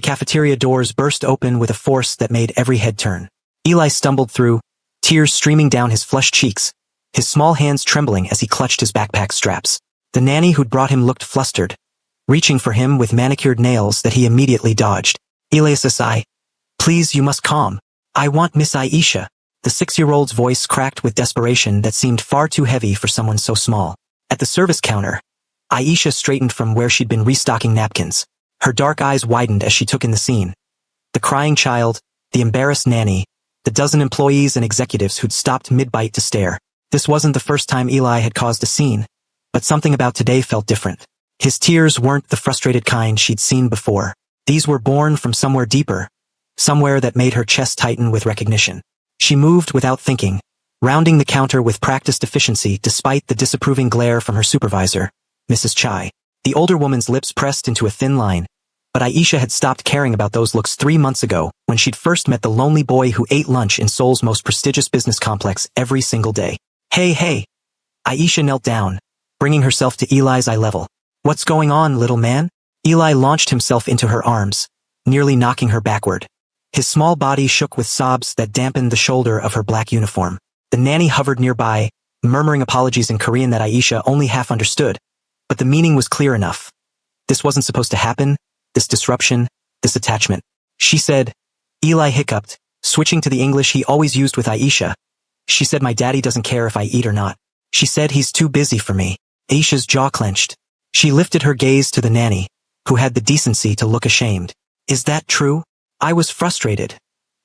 cafeteria doors burst open with a force that made every head turn. Eli stumbled through, tears streaming down his flushed cheeks, his small hands trembling as he clutched his backpack straps. The nanny who'd brought him looked flustered, reaching for him with manicured nails that he immediately dodged. Elias, please, you must calm. I want Miss Aisha. The 6-year-old's voice cracked with desperation that seemed far too heavy for someone so small. At the service counter, Aisha straightened from where she'd been restocking napkins. Her dark eyes widened as she took in the scene. The crying child, the embarrassed nanny, the dozen employees and executives who'd stopped mid-bite to stare. This wasn't the first time Eli had caused a scene, but something about today felt different. His tears weren't the frustrated kind she'd seen before. These were born from somewhere deeper, somewhere that made her chest tighten with recognition. She moved without thinking, rounding the counter with practiced efficiency despite the disapproving glare from her supervisor, Mrs. Chai. The older woman's lips pressed into a thin line, but Aisha had stopped caring about those looks 3 months ago when she'd first met the lonely boy who ate lunch in Seoul's most prestigious business complex every single day. Hey. Aisha knelt down, bringing herself to Eli's eye level. What's going on, little man? Eli launched himself into her arms, nearly knocking her backward. His small body shook with sobs that dampened the shoulder of her black uniform. The nanny hovered nearby, murmuring apologies in Korean that Aisha only half understood, but the meaning was clear enough. This wasn't supposed to happen, this disruption, this attachment. She said, Eli hiccuped, switching to the English he always used with Aisha. She said my daddy doesn't care if I eat or not. She said he's too busy for me. Aisha's jaw clenched. She lifted her gaze to the nanny, who had the decency to look ashamed. Is that true? I was frustrated.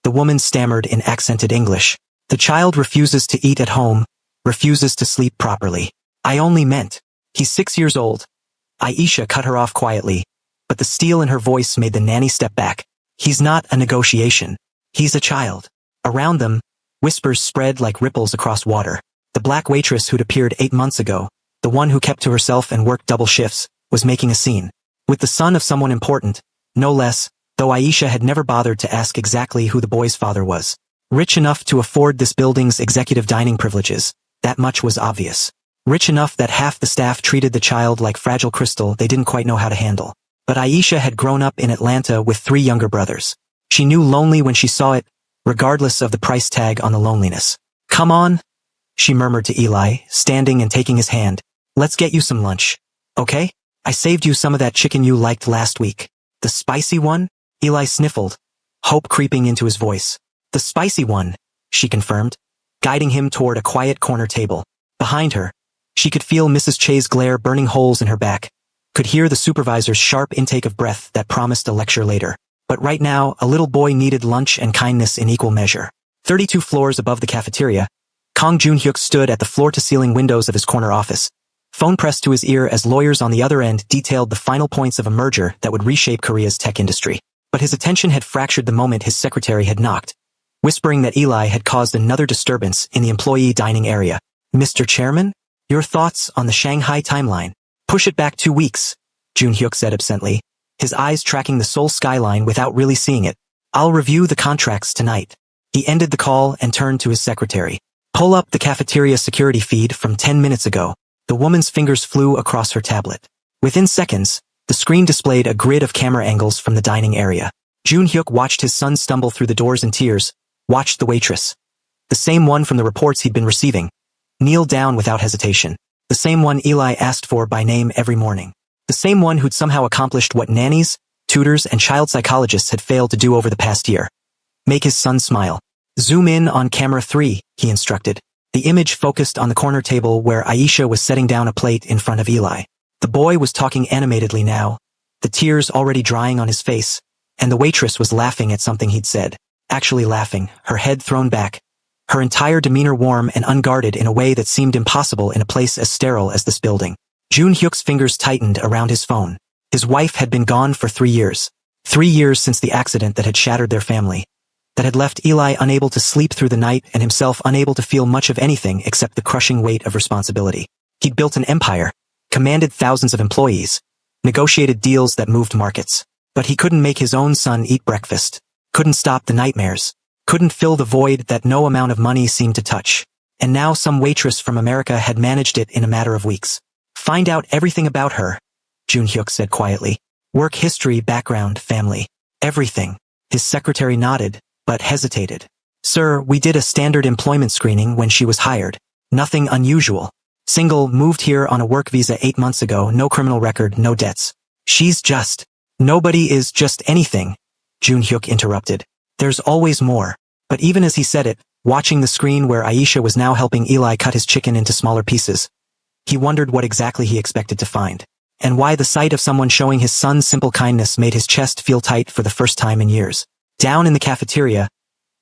The woman stammered in accented English. The child refuses to eat at home, refuses to sleep properly. I only meant, he's 6 years old. Aisha cut her off quietly, but the steel in her voice made the nanny step back. He's not a negotiation. He's a child. Around them, whispers spread like ripples across water. The black waitress who'd appeared 8 months ago, the one who kept to herself and worked double shifts, was making a scene. With the son of someone important, no less, though Aisha had never bothered to ask exactly who the boy's father was. Rich enough to afford this building's executive dining privileges, that much was obvious. Rich enough that half the staff treated the child like fragile crystal they didn't quite know how to handle. But Aisha had grown up in Atlanta with 3 younger brothers. She knew lonely when she saw it, regardless of the price tag on the loneliness. Come on, she murmured to Eli, standing and taking his hand. Let's get you some lunch. Okay? I saved you some of that chicken you liked last week. The spicy one? Eli sniffled, hope creeping into his voice. The spicy one, she confirmed, guiding him toward a quiet corner table. Behind her, she could feel Mrs. Che's glare burning holes in her back, could hear the supervisor's sharp intake of breath that promised a lecture later. But right now, a little boy needed lunch and kindness in equal measure. 32 floors above the cafeteria, Kang Jun-hyuk stood at the floor-to-ceiling windows of his corner office, phone pressed to his ear as lawyers on the other end detailed the final points of a merger that would reshape Korea's tech industry. But his attention had fractured the moment his secretary had knocked, whispering that Eli had caused another disturbance in the employee dining area. Mr. Chairman, your thoughts on the Shanghai timeline? Push it back 2 weeks, Jun-hyuk said absently, his eyes tracking the Seoul skyline without really seeing it. I'll review the contracts tonight. He ended the call and turned to his secretary. Pull up the cafeteria security feed from 10 minutes ago. The woman's fingers flew across her tablet. Within seconds, the screen displayed a grid of camera angles from the dining area. Jun-hyuk watched his son stumble through the doors in tears, watched the waitress, the same one from the reports he'd been receiving, kneel down without hesitation. The same one Eli asked for by name every morning. The same one who'd somehow accomplished what nannies, tutors, and child psychologists had failed to do over the past year. Make his son smile. Zoom in on camera 3, he instructed. The image focused on the corner table where Aisha was setting down a plate in front of Eli. The boy was talking animatedly now, the tears already drying on his face, and the waitress was laughing at something he'd said. Actually laughing, her head thrown back, her entire demeanor warm and unguarded in a way that seemed impossible in a place as sterile as this building. Jun-hyuk's fingers tightened around his phone. His wife had been gone for 3 years. 3 years since the accident that had shattered their family, that had left Eli unable to sleep through the night and himself unable to feel much of anything except the crushing weight of responsibility. He'd built an empire, commanded thousands of employees, negotiated deals that moved markets. But he couldn't make his own son eat breakfast, couldn't stop the nightmares, couldn't fill the void that no amount of money seemed to touch. And now some waitress from America had managed it in a matter of weeks. Find out everything about her, Jun-hyuk said quietly. Work history, background, family. Everything. His secretary nodded, but hesitated. Sir, we did a standard employment screening when she was hired. Nothing unusual. Single, moved here on a work visa 8 months ago, no criminal record, no debts. She's just. Nobody is just anything, Jun Hyuk interrupted. There's always more. But even as he said it, watching the screen where Aisha was now helping Eli cut his chicken into smaller pieces, he wondered what exactly he expected to find, and why the sight of someone showing his son simple kindness made his chest feel tight for the first time in years. Down in the cafeteria,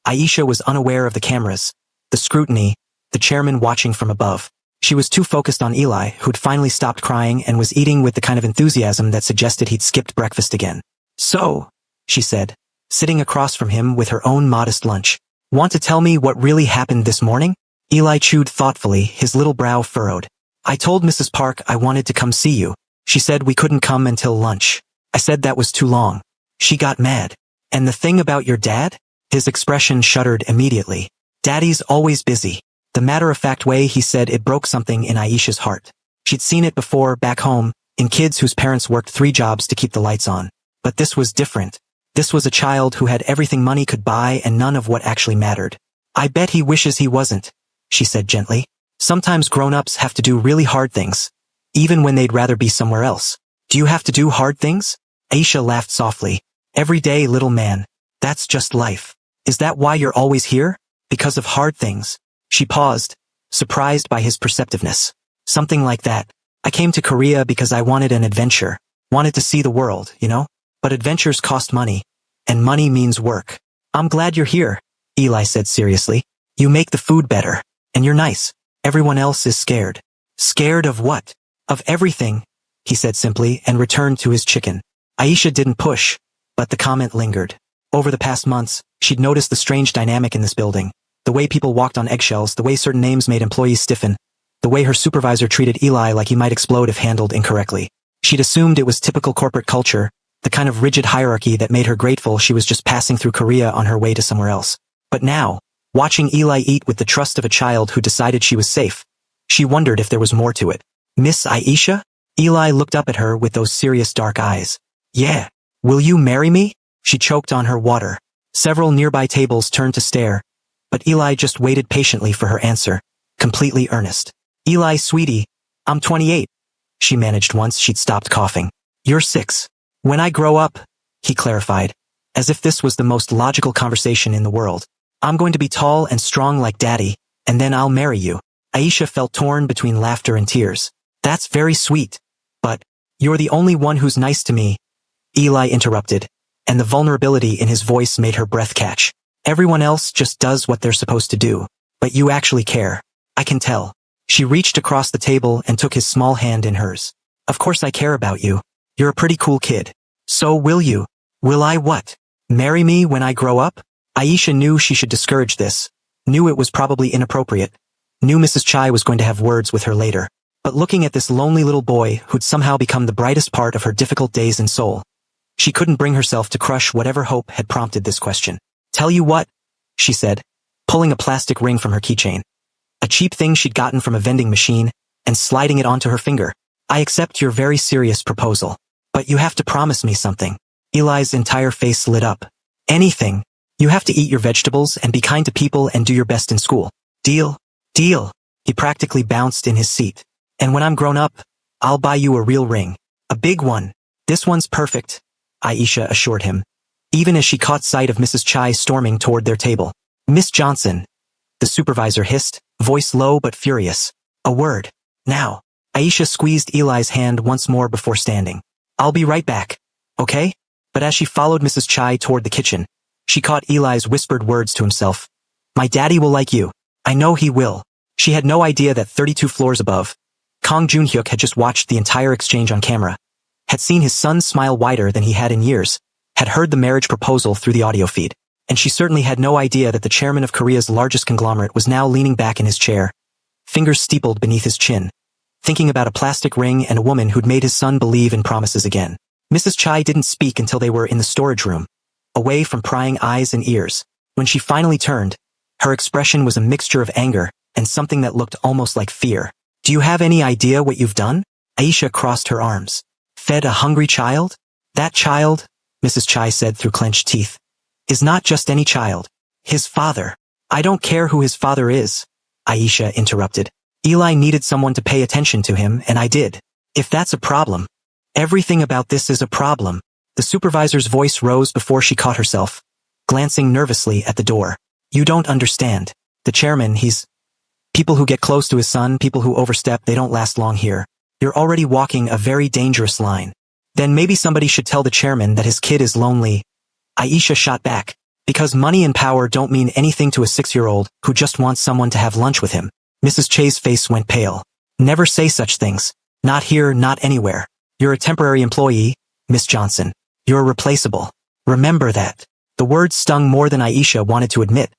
Aisha was unaware of the cameras, the scrutiny, the chairman watching from above. She was too focused on Eli, who'd finally stopped crying and was eating with the kind of enthusiasm that suggested he'd skipped breakfast again. So, she said, sitting across from him with her own modest lunch. Want to tell me what really happened this morning? Eli chewed thoughtfully, his little brow furrowed. I told Mrs. Park I wanted to come see you. She said we couldn't come until lunch. I said that was too long. She got mad. And the thing about your dad? His expression shuddered immediately. Daddy's always busy. The matter-of-fact way he said it broke something in Aisha's heart. She'd seen it before, back home, in kids whose parents worked 3 jobs to keep the lights on. But this was different. This was a child who had everything money could buy and none of what actually mattered. I bet he wishes he wasn't, she said gently. Sometimes grown-ups have to do really hard things, even when they'd rather be somewhere else. Do you have to do hard things? Aisha laughed softly. Every day, little man. That's just life. Is that why you're always here? Because of hard things? She paused, surprised by his perceptiveness. Something like that. I came to Korea because I wanted an adventure. Wanted to see the world, you know? But adventures cost money. And money means work. I'm glad you're here, Eli said seriously. You make the food better. And you're nice. Everyone else is scared. Scared of what? Of everything, he said simply and returned to his chicken. Aisha didn't push, but the comment lingered. Over the past months, she'd noticed the strange dynamic in this building. The way people walked on eggshells, the way certain names made employees stiffen, the way her supervisor treated Eli like he might explode if handled incorrectly. She'd assumed it was typical corporate culture, the kind of rigid hierarchy that made her grateful she was just passing through Korea on her way to somewhere else. But now, watching Eli eat with the trust of a child who decided she was safe, she wondered if there was more to it. Miss Aisha? Eli looked up at her with those serious dark eyes. Yeah. Will you marry me? She choked on her water. Several nearby tables turned to stare, but Eli just waited patiently for her answer, completely earnest. Eli, sweetie, I'm 28. She managed once she'd stopped coughing. You're 6. When I grow up, he clarified, as if this was the most logical conversation in the world. I'm going to be tall and strong like Daddy, and then I'll marry you. Aisha felt torn between laughter and tears. That's very sweet. But, you're the only one who's nice to me. Eli interrupted, and the vulnerability in his voice made her breath catch. Everyone else just does what they're supposed to do. But you actually care. I can tell. She reached across the table and took his small hand in hers. Of course I care about you. You're a pretty cool kid. So will you? Will I what? Marry me when I grow up? Aisha knew she should discourage this. Knew it was probably inappropriate. Knew Mrs. Chai was going to have words with her later. But looking at this lonely little boy who'd somehow become the brightest part of her difficult days in Seoul, she couldn't bring herself to crush whatever hope had prompted this question. Tell you what, she said, pulling a plastic ring from her keychain. A cheap thing she'd gotten from a vending machine, and sliding it onto her finger. I accept your very serious proposal. But you have to promise me something. Eli's entire face lit up. Anything. You have to eat your vegetables and be kind to people and do your best in school. Deal? Deal. He practically bounced in his seat. And when I'm grown up, I'll buy you a real ring. A big one. This one's perfect, Aisha assured him, even as she caught sight of Mrs. Chai storming toward their table. Miss Johnson, the supervisor hissed, voice low but furious. A word. Now. Aisha squeezed Eli's hand once more before standing. I'll be right back. Okay? But as she followed Mrs. Chai toward the kitchen, she caught Eli's whispered words to himself. My daddy will like you. I know he will. She had no idea that 32 floors above, Kang Jun-hyuk had just watched the entire exchange on camera, had seen his son smile wider than he had in years, had heard the marriage proposal through the audio feed, and she certainly had no idea that the chairman of Korea's largest conglomerate was now leaning back in his chair, fingers steepled beneath his chin, thinking about a plastic ring and a woman who'd made his son believe in promises again. Mrs. Chai didn't speak until they were in the storage room, away from prying eyes and ears. When she finally turned, her expression was a mixture of anger and something that looked almost like fear. Do you have any idea what you've done? Aisha crossed her arms. Fed a hungry child? That child? Mrs. Chai said through clenched teeth, is not just any child. His father. I don't care who his father is, Aisha interrupted. Eli needed someone to pay attention to him, and I did. If that's a problem. Everything about this is a problem. The supervisor's voice rose before she caught herself, glancing nervously at the door. You don't understand. The chairman, people who get close to his son, people who overstep, they don't last long here. You're already walking a very dangerous line. Then maybe somebody should tell the chairman that his kid is lonely. Aisha shot back. Because money and power don't mean anything to a 6-year-old who just wants someone to have lunch with him. Mrs. Chai's face went pale. Never say such things. Not here, not anywhere. You're a temporary employee, Miss Johnson. You're replaceable. Remember that. The words stung more than Aisha wanted to admit,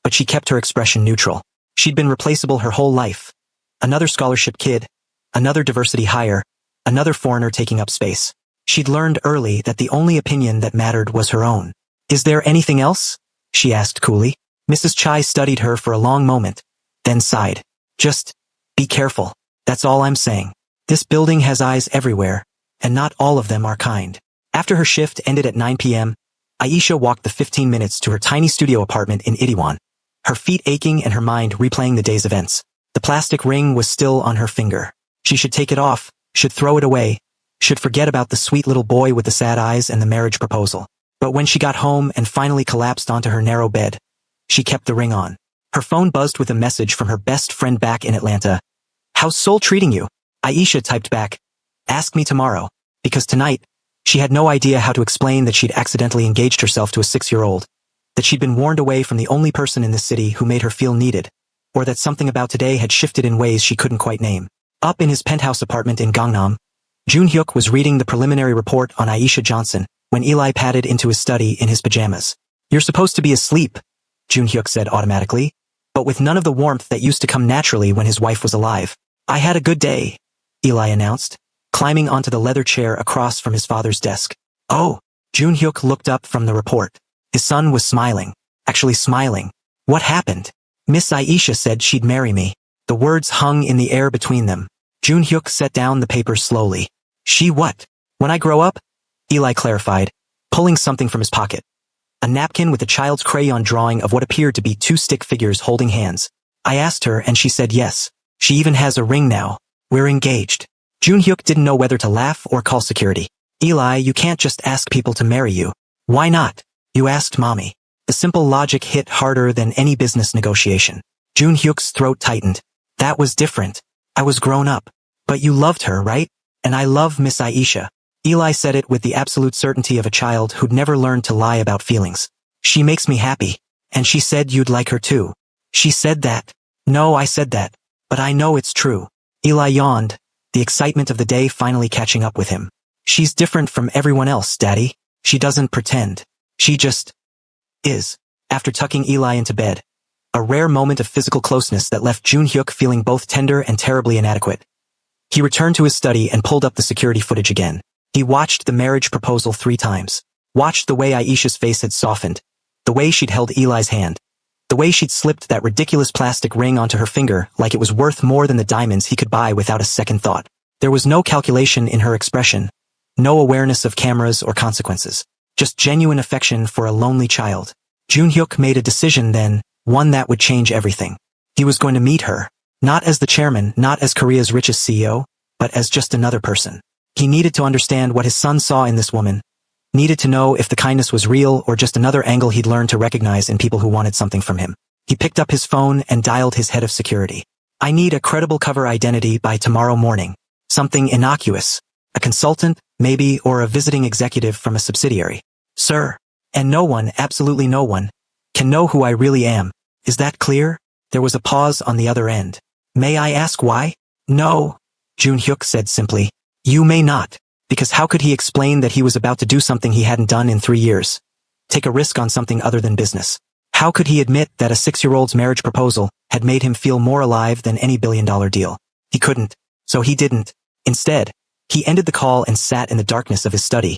but she kept her expression neutral. She'd been replaceable her whole life. Another scholarship kid, another diversity hire, another foreigner taking up space. She'd learned early that the only opinion that mattered was her own. Is there anything else? She asked coolly. Mrs. Chai studied her for a long moment, then sighed. Just be careful. That's all I'm saying. This building has eyes everywhere, and not all of them are kind. After her shift ended at 9 p.m., Aisha walked the 15 minutes to her tiny studio apartment in Itaewon, her feet aching and her mind replaying the day's events. The plastic ring was still on her finger. She should take it off, should throw it away, should forget about the sweet little boy with the sad eyes and the marriage proposal. But when she got home and finally collapsed onto her narrow bed, she kept the ring on. Her phone buzzed with a message from her best friend back in Atlanta. How's Seoul treating you? Aisha typed back, ask me tomorrow, because tonight, she had no idea how to explain that she'd accidentally engaged herself to a 6-year-old, that she'd been warned away from the only person in the city who made her feel needed, or that something about today had shifted in ways she couldn't quite name. Up in his penthouse apartment in Gangnam, Jun-hyuk was reading the preliminary report on Aisha Johnson when Eli padded into his study in his pajamas. You're supposed to be asleep, Jun-hyuk said automatically, but with none of the warmth that used to come naturally when his wife was alive. I had a good day, Eli announced, climbing onto the leather chair across from his father's desk. Oh, Jun-hyuk looked up from the report. His son was smiling. Actually smiling. What happened? Miss Aisha said she'd marry me. The words hung in the air between them. Jun-hyuk set down the paper slowly. She what? When I grow up? Eli clarified, pulling something from his pocket. A napkin with a child's crayon drawing of what appeared to be 2 stick figures holding hands. I asked her and she said yes. She even has a ring now. We're engaged. Jun-hyuk didn't know whether to laugh or call security. Eli, you can't just ask people to marry you. Why not? You asked mommy. The simple logic hit harder than any business negotiation. Jun-hyuk's throat tightened. That was different. I was grown up. But you loved her, right? And I love Miss Aisha. Eli said it with the absolute certainty of a child who'd never learned to lie about feelings. She makes me happy. And she said you'd like her too. She said that. No, I said that. But I know it's true. Eli yawned, the excitement of the day finally catching up with him. She's different from everyone else, Daddy. She doesn't pretend. She just is. After tucking Eli into bed, a rare moment of physical closeness that left Jun-hyuk feeling both tender and terribly inadequate. He returned to his study and pulled up the security footage again. He watched the marriage proposal 3 times. Watched the way Aisha's face had softened, the way she'd held Eli's hand, the way she'd slipped that ridiculous plastic ring onto her finger like it was worth more than the diamonds he could buy without a second thought. There was no calculation in her expression, no awareness of cameras or consequences, just genuine affection for a lonely child. Jun-hyuk made a decision then, one that would change everything. He was going to meet her, not as the chairman, not as Korea's richest CEO, but as just another person. He needed to understand what his son saw in this woman, needed to know if the kindness was real or just another angle he'd learned to recognize in people who wanted something from him. He picked up his phone and dialed his head of security. I need a credible cover identity by tomorrow morning. Something innocuous. A consultant, maybe, or a visiting executive from a subsidiary. Sir. And no one, absolutely no one, can know who I really am. Is that clear? There was a pause on the other end. May I ask why? No. Jun-hyuk said simply. You may not. Because how could he explain that he was about to do something he hadn't done in 3 years? Take a risk on something other than business. How could he admit that a 6-year-old's marriage proposal had made him feel more alive than any billion-dollar deal? He couldn't. So he didn't. Instead, he ended the call and sat in the darkness of his study,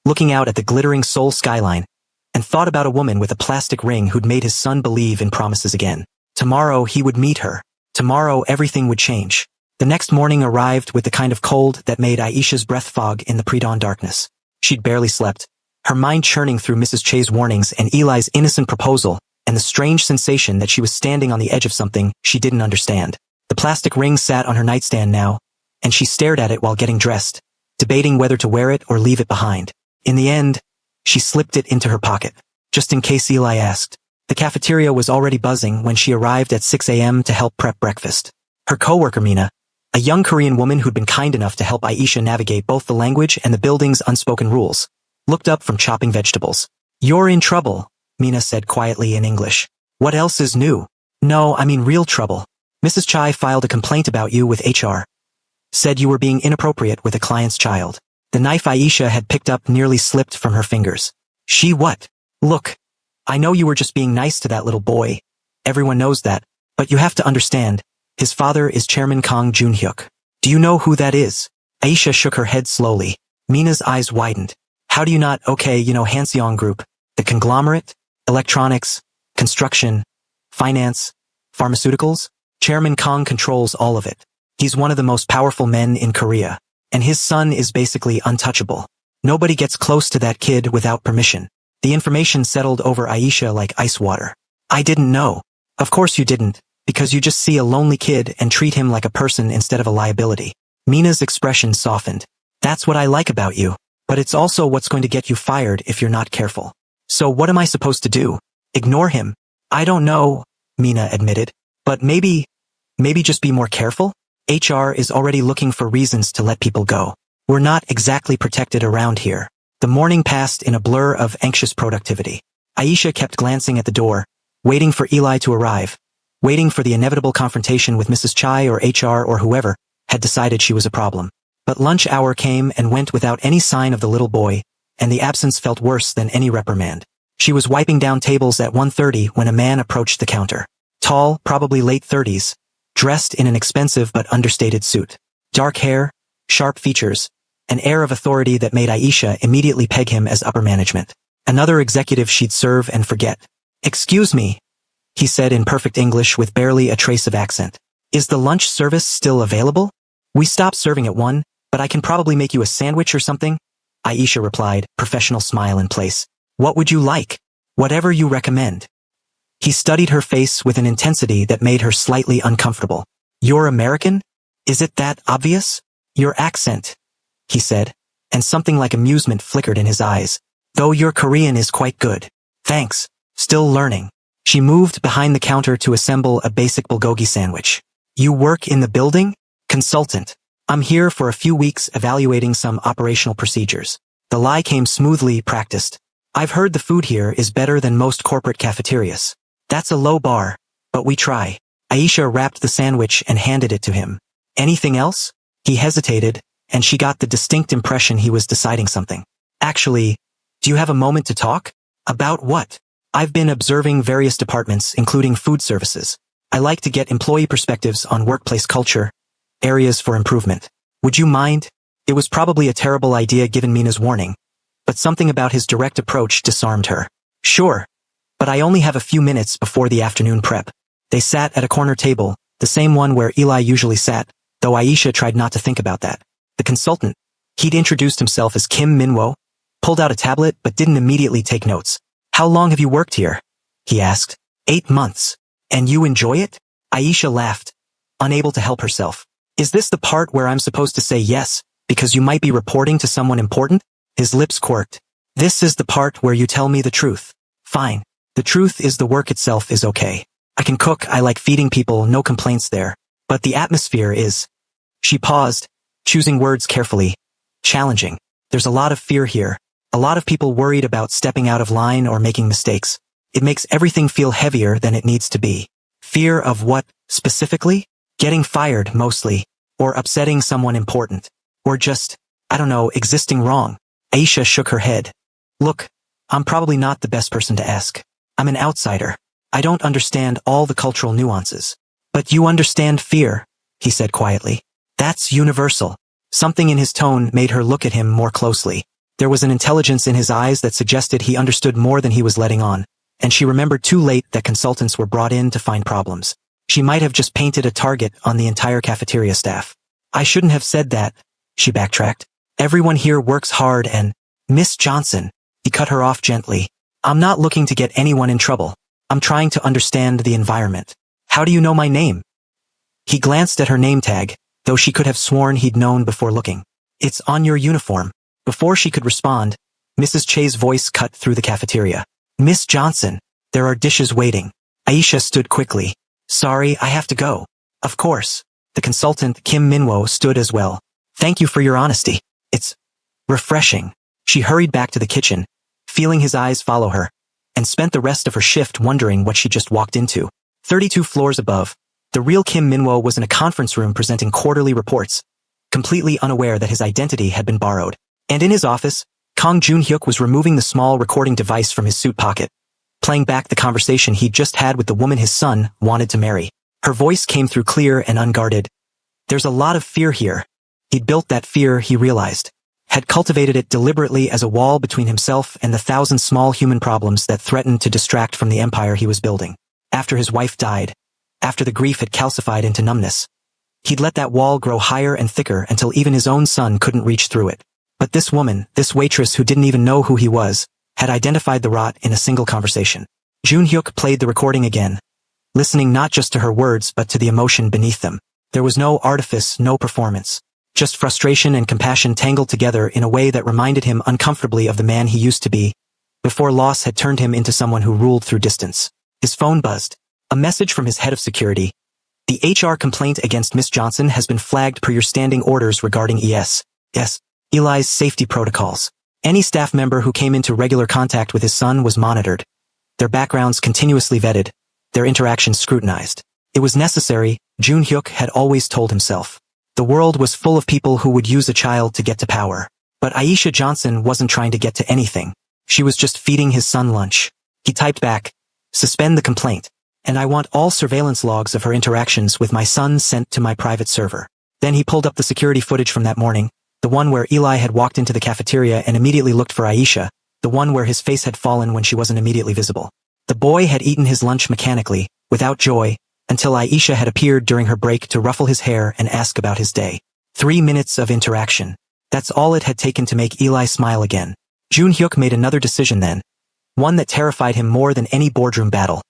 looking out at the glittering Seoul skyline, and thought about a woman with a plastic ring who'd made his son believe in promises again. Tomorrow he would meet her. Tomorrow everything would change. The next morning arrived with the kind of cold that made Aisha's breath fog in the pre-dawn darkness. She'd barely slept. her mind churning through Mrs. Che's warnings and Eli's innocent proposal, and the strange sensation that she was standing on the edge of something she didn't understand. The plastic ring sat on her nightstand now, and she stared at it while getting dressed, debating whether to wear it or leave it behind. In the end, she slipped it into her pocket, just in case Eli asked. The cafeteria was already buzzing when she arrived at 6 a.m. to help prep breakfast. Her coworker Mina, a young Korean woman who'd been kind enough to help Aisha navigate both the language and the building's unspoken rules, looked up from chopping vegetables. "You're in trouble," Mina said quietly in English. "What else is new?" "No, I mean real trouble. Mrs. Chai filed a complaint about you with HR. Said you were being inappropriate with a client's child." The knife Aisha had picked up nearly slipped from her fingers. "She what?" "Look, I know you were just being nice to that little boy. Everyone knows that. But you have to understand, his father is Chairman Kang Jun-hyuk. Do you know who that is?" Aisha shook her head slowly. Mina's eyes widened. "How do you not? Okay, you know Hanseong Group, the conglomerate, electronics, construction, finance, pharmaceuticals? Chairman Kang controls all of it. He's one of the most powerful men in Korea, and his son is basically untouchable. Nobody gets close to that kid without permission." The information settled over Aisha like ice water. "I didn't know." "Of course you didn't, because you just see a lonely kid and treat him like a person instead of a liability." Mina's expression softened. "That's what I like about you, but it's also what's going to get you fired if you're not careful. So what am I supposed to do? Ignore him?" "I don't know," Mina admitted. "But maybe just be more careful? HR is already looking for reasons to let people go. We're not exactly protected around here." The morning passed in a blur of anxious productivity. Aisha kept glancing at the door, waiting for Eli to arrive, waiting for the inevitable confrontation with Mrs. Chai or HR or whoever had decided she was a problem. But lunch hour came and went without any sign of the little boy, and the absence felt worse than any reprimand. She was wiping down tables at 1:30 when a man approached the counter. Tall, probably late 30s, dressed in an expensive but understated suit. Dark hair, sharp features, an air of authority that made Aisha immediately peg him as upper management. Another executive she'd serve and forget. "Excuse me," he said in perfect English with barely a trace of accent. "Is the lunch service still available? We stopped serving at 1, but I can probably make you a sandwich or something." Aisha replied, professional smile in place. "What would you like?" "Whatever you recommend." He studied her face with an intensity that made her slightly uncomfortable. "You're American? Is it that obvious?" "Your accent," he said, and something like amusement flickered in his eyes. "Though your Korean is quite good." "Thanks. Still learning." She moved behind the counter to assemble a basic bulgogi sandwich. "You work in the building?" "Consultant. I'm here for a few weeks evaluating some operational procedures." The lie came smoothly practiced. "I've heard the food here is better than most corporate cafeterias." "That's a low bar, but we try." Aisha wrapped the sandwich and handed it to him. "Anything else?" He hesitated, and she got the distinct impression he was deciding something. "Actually, do you have a moment to talk?" "About what?" "I've been observing various departments, including food services. I like to get employee perspectives on workplace culture, areas for improvement. Would you mind?" It was probably a terrible idea given Mina's warning, but something about his direct approach disarmed her. "Sure, but I only have a few minutes before the afternoon prep." They sat at a corner table, the same one where Eli usually sat, though Aisha tried not to think about that. The consultant, he'd introduced himself as Kim Minwo, pulled out a tablet but didn't immediately take notes. "How long have you worked here?" he asked. 8 months. "And you enjoy it?" Aisha laughed, unable to help herself. "Is this the part where I'm supposed to say yes, because you might be reporting to someone important?" His lips quirked. "This is the part where you tell me the truth." "Fine. The truth is the work itself is okay. I can cook, I like feeding people, no complaints there. But the atmosphere is..." She paused, choosing words carefully. "Challenging. There's a lot of fear here. A lot of people worried about stepping out of line or making mistakes. It makes everything feel heavier than it needs to be." "Fear of what, specifically?" "Getting fired, mostly. Or upsetting someone important. Or just, I don't know, existing wrong." Aisha shook her head. "Look, I'm probably not the best person to ask. I'm an outsider. I don't understand all the cultural nuances." "But you understand fear," he said quietly. "That's universal." Something in his tone made her look at him more closely. There was an intelligence in his eyes that suggested he understood more than he was letting on, and she remembered too late that consultants were brought in to find problems. She might have just painted a target on the entire cafeteria staff. "I shouldn't have said that," she backtracked. "Everyone here works hard and..." "Miss Johnson," He cut her off gently. I'm not looking to get anyone in trouble. I'm trying to understand the environment. How do you know my name? He glanced at her name tag, though she could have sworn he'd known before looking. It's on your uniform. Before she could respond, Mrs. Che's voice cut through the cafeteria. Miss Johnson, there are dishes waiting. Aisha stood quickly. Sorry, I have to go. Of course. The consultant, Kim Minwo, stood as well. Thank you for your honesty. It's refreshing. She hurried back to the kitchen, feeling his eyes follow her, and spent the rest of her shift wondering what she just walked into. 32 floors above, the real Kim Minwo was in a conference room presenting quarterly reports, completely unaware that his identity had been borrowed. And in his office, Kang Jun-hyuk was removing the small recording device from his suit pocket, playing back the conversation he'd just had with the woman his son wanted to marry. Her voice came through clear and unguarded. There's a lot of fear here. He'd built that fear, he realized, had cultivated it deliberately as a wall between himself and the thousand small human problems that threatened to distract from the empire he was building. After his wife died, after the grief had calcified into numbness, he'd let that wall grow higher and thicker until even his own son couldn't reach through it. But this woman, this waitress who didn't even know who he was, had identified the rot in a single conversation. Jun-hyuk played the recording again, listening not just to her words but to the emotion beneath them. There was no artifice, no performance. Just frustration and compassion tangled together in a way that reminded him uncomfortably of the man he used to be, before loss had turned him into someone who ruled through distance. His phone buzzed. A message from his head of security. The HR complaint against Miss Johnson has been flagged per your standing orders regarding Eli's safety protocols. Any staff member who came into regular contact with his son was monitored, their backgrounds continuously vetted, their interactions scrutinized. It was necessary, Jun-hyuk had always told himself. The world was full of people who would use a child to get to power. But Aisha Johnson wasn't trying to get to anything. She was just feeding his son lunch. He typed back, "Suspend the complaint. And I want all surveillance logs of her interactions with my son sent to my private server." Then he pulled up the security footage from that morning, the one where Eli had walked into the cafeteria and immediately looked for Aisha, the one where his face had fallen when she wasn't immediately visible. The boy had eaten his lunch mechanically, without joy, until Aisha had appeared during her break to ruffle his hair and ask about his day. 3 minutes of interaction. That's all it had taken to make Eli smile again. Jun-hyuk made another decision then, one that terrified him more than any boardroom battle.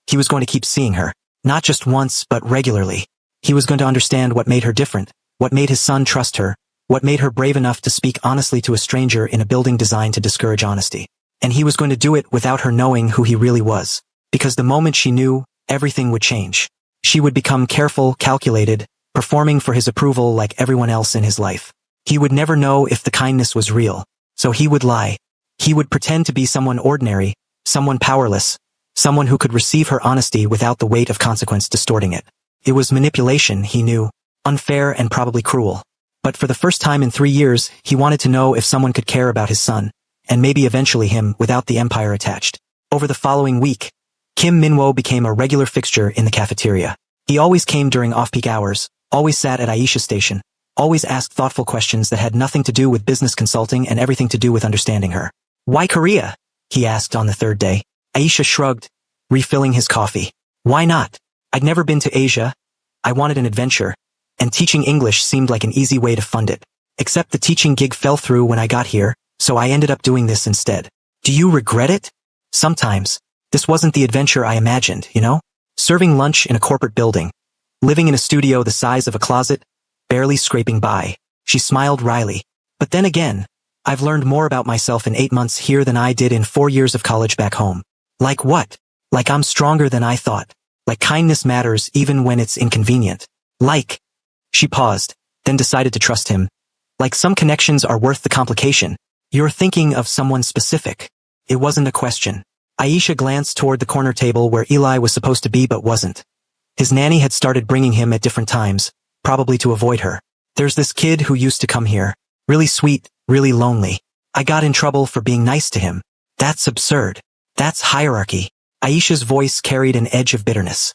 He was going to keep seeing her, not just once but regularly. He was going to understand what made her different, what made his son trust her, what made her brave enough to speak honestly to a stranger in a building designed to discourage honesty. And he was going to do it without her knowing who he really was, because the moment she knew, everything would change. She would become careful, calculated, performing for his approval like everyone else in his life. He would never know if the kindness was real, so he would lie. He would pretend to be someone ordinary, someone powerless, someone who could receive her honesty without the weight of consequence distorting it. It was manipulation, he knew, unfair and probably cruel. But for the first time in 3 years, he wanted to know if someone could care about his son, and maybe eventually him without the empire attached. Over the following week, Kim Minwo became a regular fixture in the cafeteria. He always came during off-peak hours, always sat at Aisha's station, always asked thoughtful questions that had nothing to do with business consulting and everything to do with understanding her. "Why Korea?" he asked on the third day. Aisha shrugged, refilling his coffee. "Why not? I'd never been to Asia. I wanted an adventure, and teaching English seemed like an easy way to fund it. Except the teaching gig fell through when I got here, so I ended up doing this instead." "Do you regret it?" "Sometimes. This wasn't the adventure I imagined, you know? Serving lunch in a corporate building, living in a studio the size of a closet, barely scraping by." She smiled wryly. "But then again, I've learned more about myself in 8 months here than I did in 4 years of college back home." "Like what?" "Like I'm stronger than I thought. Like kindness matters even when it's inconvenient. Like..." She paused, then decided to trust him. "Like some connections are worth the complication. You're thinking of someone specific." It wasn't a question. Aisha glanced toward the corner table where Eli was supposed to be but wasn't. His nanny had started bringing him at different times, probably to avoid her. "There's this kid who used to come here. Really sweet, really lonely. I got in trouble for being nice to him. That's absurd. That's hierarchy." Aisha's voice carried an edge of bitterness.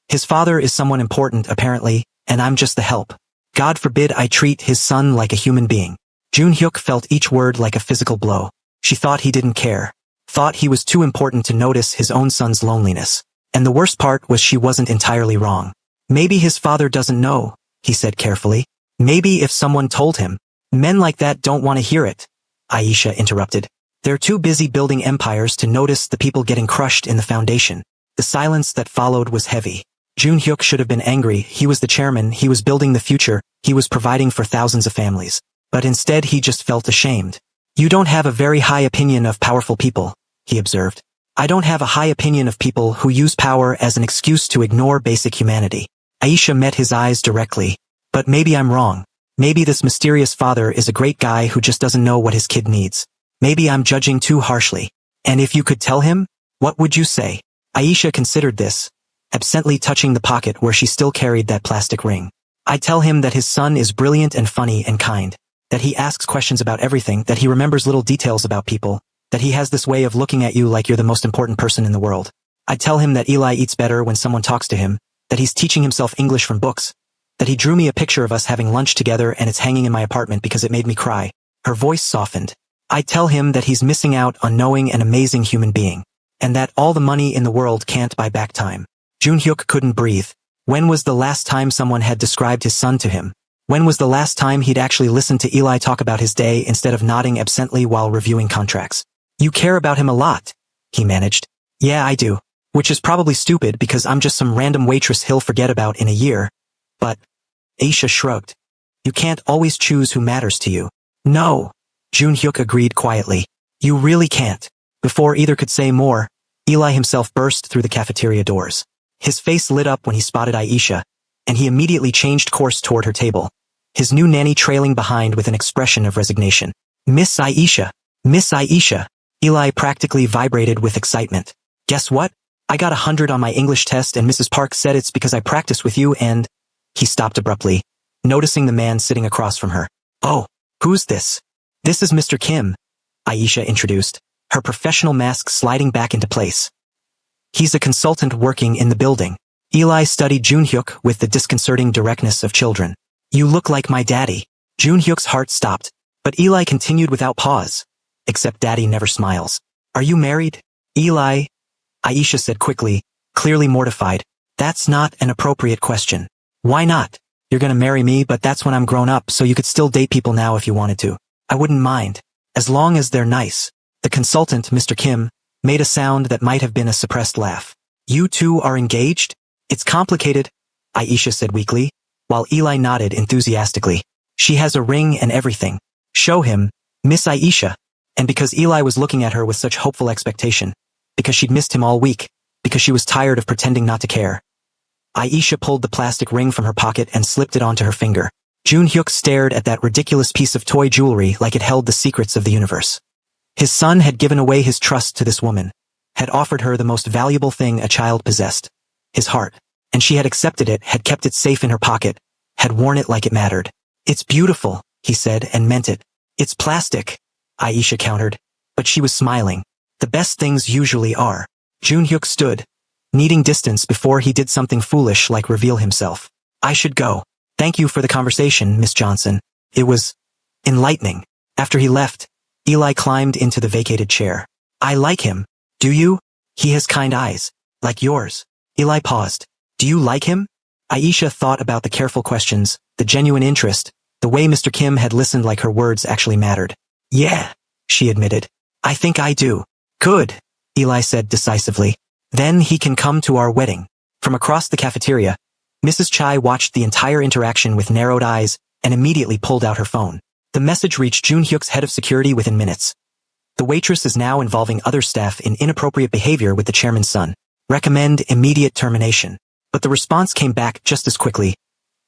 "His father is someone important, apparently, and I'm just the help. God forbid I treat his son like a human being." Jun-hyuk felt each word like a physical blow. She thought he didn't care. Thought he was too important to notice his own son's loneliness. And the worst part was she wasn't entirely wrong. "Maybe his father doesn't know," he said carefully. "Maybe if someone told him." "Men like that don't want to hear it," Aisha interrupted. They're too busy building empires to notice the people getting crushed in the foundation. The silence that followed was heavy. Jun-hyuk should have been angry. He was the chairman, he was building the future, he was providing for thousands of families. But instead he just felt ashamed. You don't have a very high opinion of powerful people, he observed. I don't have a high opinion of people who use power as an excuse to ignore basic humanity. Aisha met his eyes directly. But maybe I'm wrong. Maybe this mysterious father is a great guy who just doesn't know what his kid needs. Maybe I'm judging too harshly. And if you could tell him, what would you say? Aisha considered this, absently touching the pocket where she still carried that plastic ring. I tell him that his son is brilliant and funny and kind, that he asks questions about everything, that he remembers little details about people, that he has this way of looking at you like you're the most important person in the world. I tell him that Eli eats better when someone talks to him, that he's teaching himself English from books, that he drew me a picture of us having lunch together and it's hanging in my apartment because it made me cry. Her voice softened. I tell him that he's missing out on knowing an amazing human being, and that all the money in the world can't buy back time. Jun-hyuk couldn't breathe. When was the last time someone had described his son to him? When was the last time he'd actually listened to Eli talk about his day instead of nodding absently while reviewing contracts? You care about him a lot, he managed. Yeah, I do. Which is probably stupid because I'm just some random waitress he'll forget about in a year. But, Aisha shrugged. You can't always choose who matters to you. No, Jun-hyuk agreed quietly. You really can't. Before either could say more, Eli himself burst through the cafeteria doors. His face lit up when he spotted Aisha, and he immediately changed course toward her table, his new nanny trailing behind with an expression of resignation. Miss Aisha! Miss Aisha! Eli practically vibrated with excitement. Guess what? I got 100 on my English test and Mrs. Park said it's because I practiced with you and… He stopped abruptly, noticing the man sitting across from her. Oh, who's this? This is Mr. Kim, Aisha introduced, her professional mask sliding back into place. He's a consultant working in the building. Eli studied Jun-hyuk with the disconcerting directness of children. You look like my daddy. Jun-hyuk's heart stopped, but Eli continued without pause. Except daddy never smiles. Are you married? Eli? Aisha said quickly, clearly mortified. That's not an appropriate question. Why not? You're gonna marry me, but that's when I'm grown up, so you could still date people now if you wanted to. I wouldn't mind. As long as they're nice. The consultant, Mr. Kim, made a sound that might have been a suppressed laugh. You two are engaged? It's complicated, Aisha said weakly, while Eli nodded enthusiastically. She has a ring and everything. Show him, Miss Aisha. And because Eli was looking at her with such hopeful expectation, because she'd missed him all week, because she was tired of pretending not to care, Aisha pulled the plastic ring from her pocket and slipped it onto her finger. Jun-hyuk stared at that ridiculous piece of toy jewelry like it held the secrets of the universe. His son had given away his trust to this woman, had offered her the most valuable thing a child possessed, his heart, and she had accepted it, had kept it safe in her pocket, had worn it like it mattered. It's beautiful, he said, and meant it. It's plastic, Aisha countered, but she was smiling. The best things usually are. Jun-hyuk stood, needing distance before he did something foolish like reveal himself. I should go. Thank you for the conversation, Miss Johnson. It was enlightening. After he left, Eli climbed into the vacated chair. I like him. Do you? He has kind eyes. Like yours. Eli paused. Do you like him? Aisha thought about the careful questions, the genuine interest, the way Mr. Kim had listened like her words actually mattered. Yeah, she admitted. I think I do. Good, Eli said decisively. Then he can come to our wedding. From across the cafeteria, Mrs. Chai watched the entire interaction with narrowed eyes and immediately pulled out her phone. The message reached Jun-hyuk's head of security within minutes. The waitress is now involving other staff in inappropriate behavior with the chairman's son. Recommend immediate termination. But the response came back just as quickly.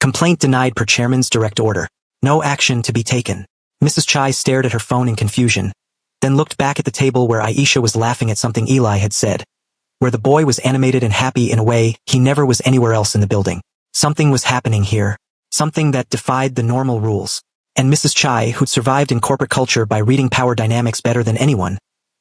Complaint denied per chairman's direct order. No action to be taken. Mrs. Chai stared at her phone in confusion, then looked back at the table where Aisha was laughing at something Eli had said, where the boy was animated and happy in a way he never was anywhere else in the building. Something was happening here. Something that defied the normal rules. And Mrs. Chai, who'd survived in corporate culture by reading power dynamics better than anyone,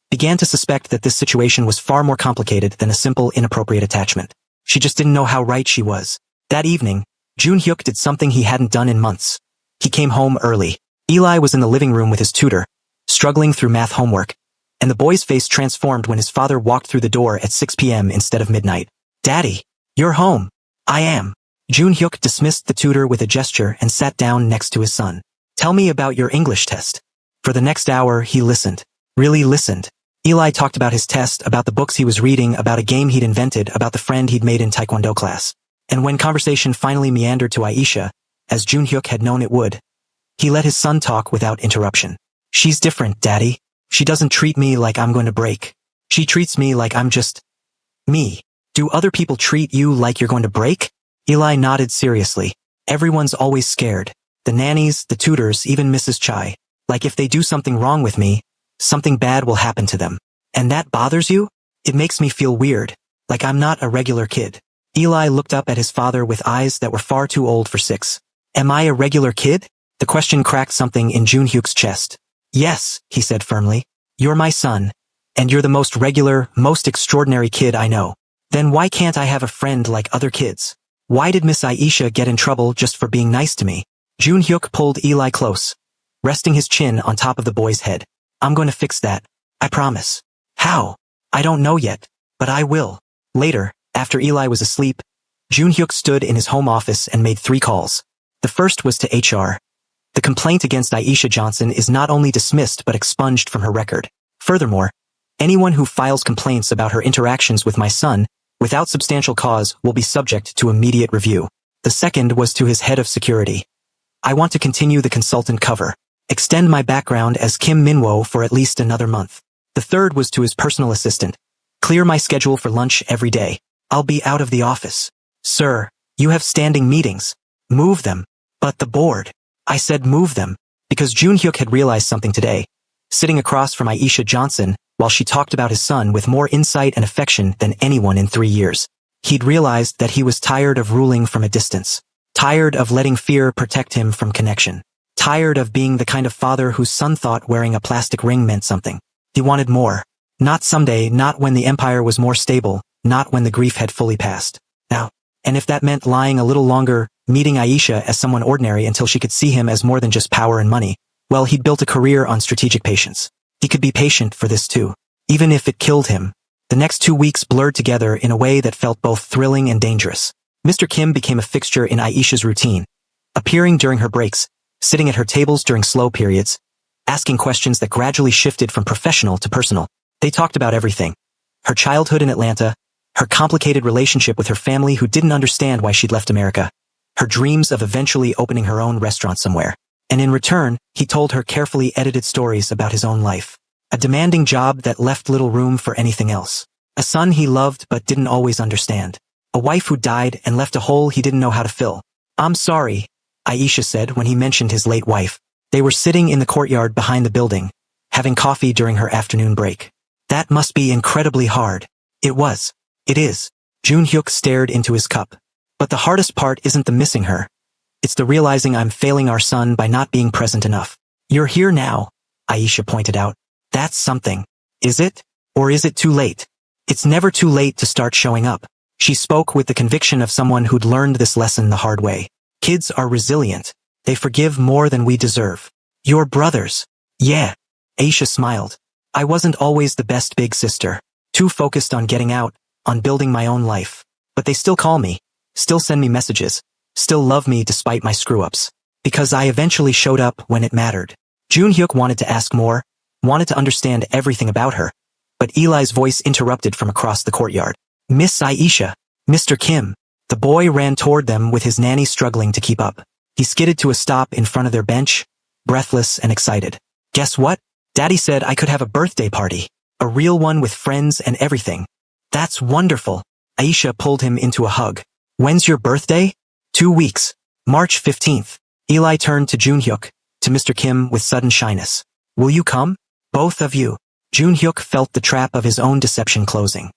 began to suspect that this situation was far more complicated than a simple inappropriate attachment. She just didn't know how right she was. That evening, Jun-hyuk did something he hadn't done in months. He came home early. Eli was in the living room with his tutor, struggling through math homework, and the boy's face transformed when his father walked through the door at 6 p.m. instead of midnight. Daddy, you're home. I am. Jun-hyuk dismissed the tutor with a gesture and sat down next to his son. Tell me about your English test. For the next hour, he listened. really listened. Eli talked about his test, about the books he was reading, about a game he'd invented, about the friend he'd made in Taekwondo class. And when conversation finally meandered to Aisha, as Junhyuk had known it would, he let his son talk without interruption. She's different, Daddy. She doesn't treat me like I'm going to break. She treats me like I'm just me. Do other people treat you like you're going to break? Eli nodded seriously. Everyone's always scared. The nannies, the tutors, even Mrs. Chai. Like if they do something wrong with me, something bad will happen to them. And that bothers you? It makes me feel weird. Like I'm not a regular kid. Eli looked up at his father with eyes that were far too old for 6. Am I a regular kid? The question cracked something in Junhyuk's chest. Yes, he said firmly. You're my son. And you're the most regular, most extraordinary kid I know. Then why can't I have a friend like other kids? Why did Miss Aisha get in trouble just for being nice to me? Junhyuk pulled Eli close, resting his chin on top of the boy's head. I'm going to fix that. I promise. How? I don't know yet, but I will. Later, after Eli was asleep, Junhyuk stood in his home office and made 3 calls. The first was to HR. The complaint against Aisha Johnson is not only dismissed but expunged from her record. Furthermore, anyone who files complaints about her interactions with my son, without substantial cause, will be subject to immediate review. The second was to his head of security. I want to continue the consultant cover. Extend my background as Kim Minwo for at least another month. The third was to his personal assistant. Clear my schedule for lunch every day. I'll be out of the office. Sir, you have standing meetings. Move them. But the board. I said move them, because Junhyuk had realized something today. Sitting across from Aisha Johnson, while she talked about his son with more insight and affection than anyone in 3 years. He'd realized that he was tired of ruling from a distance. Tired of letting fear protect him from connection. Tired of being the kind of father whose son thought wearing a plastic ring meant something. He wanted more. Not someday, not when the empire was more stable, not when the grief had fully passed. Now, and if that meant lying a little longer, meeting Aisha as someone ordinary until she could see him as more than just power and money, well, he'd built a career on strategic patience. He could be patient for this too. Even if it killed him. The next 2 weeks blurred together in a way that felt both thrilling and dangerous. Mr. Kim became a fixture in Aisha's routine, appearing during her breaks, sitting at her tables during slow periods, asking questions that gradually shifted from professional to personal. They talked about everything. Her childhood in Atlanta, her complicated relationship with her family who didn't understand why she'd left America, her dreams of eventually opening her own restaurant somewhere. And in return, he told her carefully edited stories about his own life. A demanding job that left little room for anything else. A son he loved but didn't always understand. A wife who died and left a hole he didn't know how to fill. I'm sorry, Aisha said when he mentioned his late wife. They were sitting in the courtyard behind the building, having coffee during her afternoon break. That must be incredibly hard. It was. It is. Junhyuk stared into his cup. But the hardest part isn't the missing her. It's the realizing I'm failing our son by not being present enough. You're here now, Aisha pointed out. That's something. Is it? Or is it too late? It's never too late to start showing up. She spoke with the conviction of someone who'd learned this lesson the hard way. Kids are resilient. They forgive more than we deserve. Your brothers. Yeah. Aisha smiled. I wasn't always the best big sister. Too focused on getting out, on building my own life. But they still call me. Still send me messages. Still love me despite my screw-ups. Because I eventually showed up when it mattered. Junhyuk wanted to ask more, wanted to understand everything about her. But Eli's voice interrupted from across the courtyard. Miss Aisha, Mr. Kim. The boy ran toward them with his nanny struggling to keep up. He skidded to a stop in front of their bench, breathless and excited. Guess what? Daddy said I could have a birthday party. A real one with friends and everything. That's wonderful. Aisha pulled him into a hug. When's your birthday? 2 weeks. March 15th. Eli turned to Junhyuk, to Mr. Kim with sudden shyness. Will you come? Both of you. Junhyuk felt the trap of his own deception closing.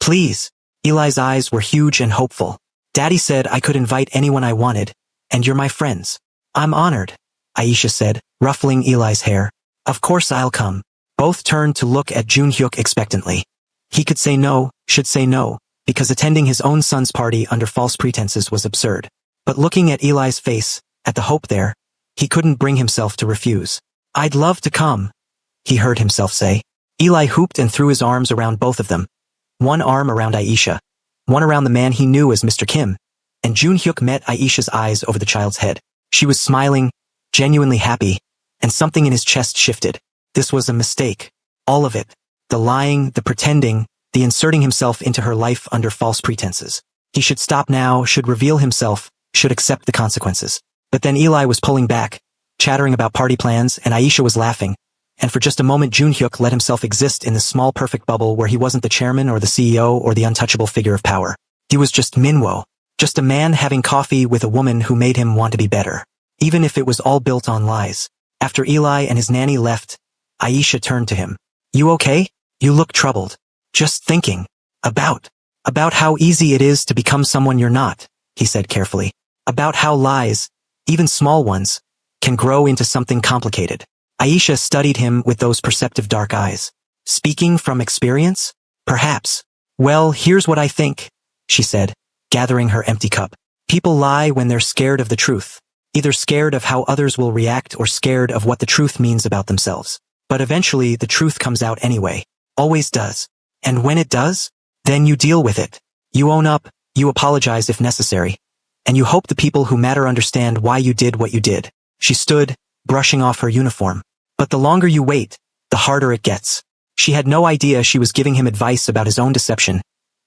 Please. Eli's eyes were huge and hopeful. Daddy said I could invite anyone I wanted, and you're my friends. I'm honored, Aisha said, ruffling Eli's hair. Of course I'll come. Both turned to look at Junhyuk expectantly. He could say no, should say no, because attending his own son's party under false pretenses was absurd. But looking at Eli's face, at the hope there, he couldn't bring himself to refuse. I'd love to come, he heard himself say. Eli hooped and threw his arms around both of them. One arm around Aisha, one around the man he knew as Mr. Kim, and Junhyuk met Aisha's eyes over the child's head. She was smiling, genuinely happy, and something in his chest shifted. This was a mistake. All of it. The lying, the pretending, the inserting himself into her life under false pretenses. He should stop now, should reveal himself, should accept the consequences. But then Eli was pulling back, chattering about party plans, and Aisha was laughing. And for just a moment Junhyuk let himself exist in this small perfect bubble where he wasn't the chairman or the CEO or the untouchable figure of power. He was just Minwo. Just a man having coffee with a woman who made him want to be better. Even if it was all built on lies. After Eli and his nanny left, Aisha turned to him. You okay? You look troubled. Just thinking. About how easy it is to become someone you're not, he said carefully. About how lies, even small ones, can grow into something complicated. Aisha studied him with those perceptive dark eyes. Speaking from experience? Perhaps. Well, here's what I think, she said, gathering her empty cup. People lie when they're scared of the truth. Either scared of how others will react or scared of what the truth means about themselves. But eventually the truth comes out anyway. Always does. And when it does, then you deal with it. You own up, you apologize if necessary. And you hope the people who matter understand why you did what you did. She stood, brushing off her uniform. But the longer you wait, the harder it gets. She had no idea she was giving him advice about his own deception.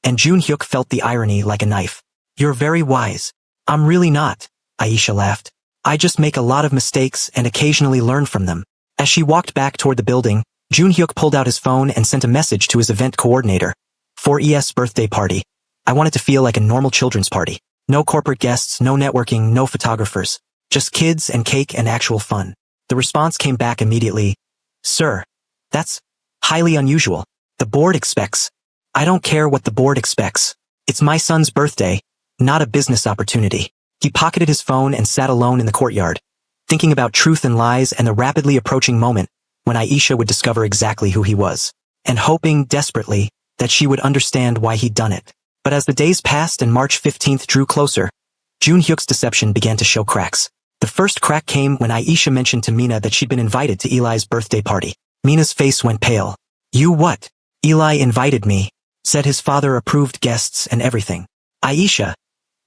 And Junhyuk felt the irony like a knife. You're very wise. I'm really not, Aisha laughed. I just make a lot of mistakes and occasionally learn from them. As she walked back toward the building, Junhyuk pulled out his phone and sent a message to his event coordinator. For ES birthday party. I want it to feel like a normal children's party. No corporate guests, no networking, no photographers. Just kids and cake and actual fun. The response came back immediately. Sir, that's highly unusual. The board expects. I don't care what the board expects. It's my son's birthday, not a business opportunity. He pocketed his phone and sat alone in the courtyard, thinking about truth and lies and the rapidly approaching moment when Aisha would discover exactly who he was, and hoping desperately that she would understand why he'd done it. But as the days passed and March 15th drew closer, Junhyuk's deception began to show cracks. The first crack came when Aisha mentioned to Mina that she'd been invited to Eli's birthday party. Mina's face went pale. You what? Eli invited me, said his father approved guests and everything. Aisha.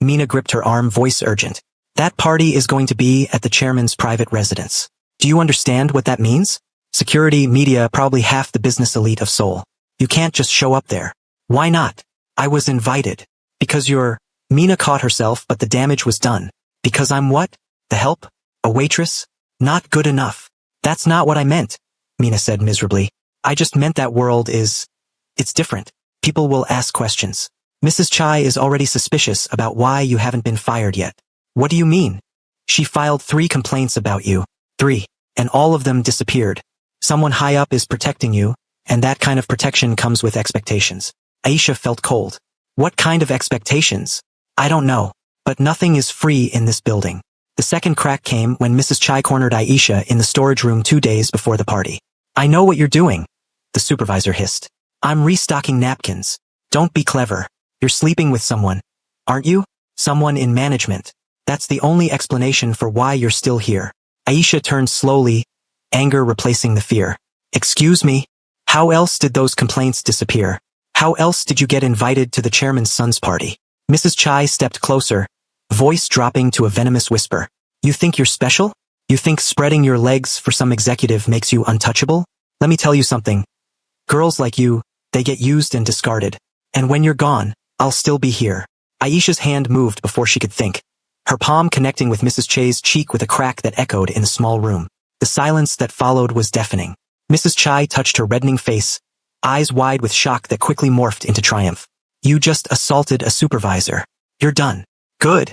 Mina gripped her arm, voice urgent. That party is going to be at the chairman's private residence. Do you understand what that means? Security, media, probably half the business elite of Seoul. You can't just show up there. Why not? I was invited. Because you're... Mina caught herself, but the damage was done. Because I'm what? The help? A waitress? Not good enough. That's not what I meant, Mina said miserably. I just meant that world is... It's different. People will ask questions. Mrs. Chai is already suspicious about why you haven't been fired yet. What do you mean? She filed 3 complaints about you. 3. And all of them disappeared. Someone high up is protecting you, and that kind of protection comes with expectations. Aisha felt cold. What kind of expectations? I don't know. But nothing is free in this building. The second crack came when Mrs. Chai cornered Aisha in the storage room 2 days before the party. I know what you're doing, the supervisor hissed. I'm restocking napkins. Don't be clever. You're sleeping with someone, aren't you? Someone in management. That's the only explanation for why you're still here. Aisha turned slowly, anger replacing the fear. Excuse me? How else did those complaints disappear? How else did you get invited to the chairman's son's party? Mrs. Chai stepped closer, voice dropping to a venomous whisper. You think you're special? You think spreading your legs for some executive makes you untouchable? Let me tell you something. Girls like you, they get used and discarded. And when you're gone, I'll still be here. Aisha's hand moved before she could think, her palm connecting with Mrs. Chai's cheek with a crack that echoed in the small room. The silence that followed was deafening. Mrs. Chai touched her reddening face, eyes wide with shock that quickly morphed into triumph. You just assaulted a supervisor. You're done. Good,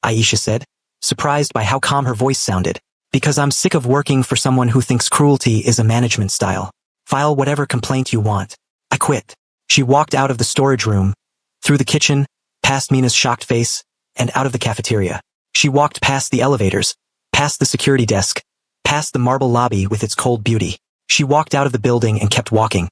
Aisha said, surprised by how calm her voice sounded. Because I'm sick of working for someone who thinks cruelty is a management style. File whatever complaint you want. I quit. She walked out of the storage room, through the kitchen, past Mina's shocked face, and out of the cafeteria. She walked past the elevators, past the security desk, past the marble lobby with its cold beauty. She walked out of the building and kept walking,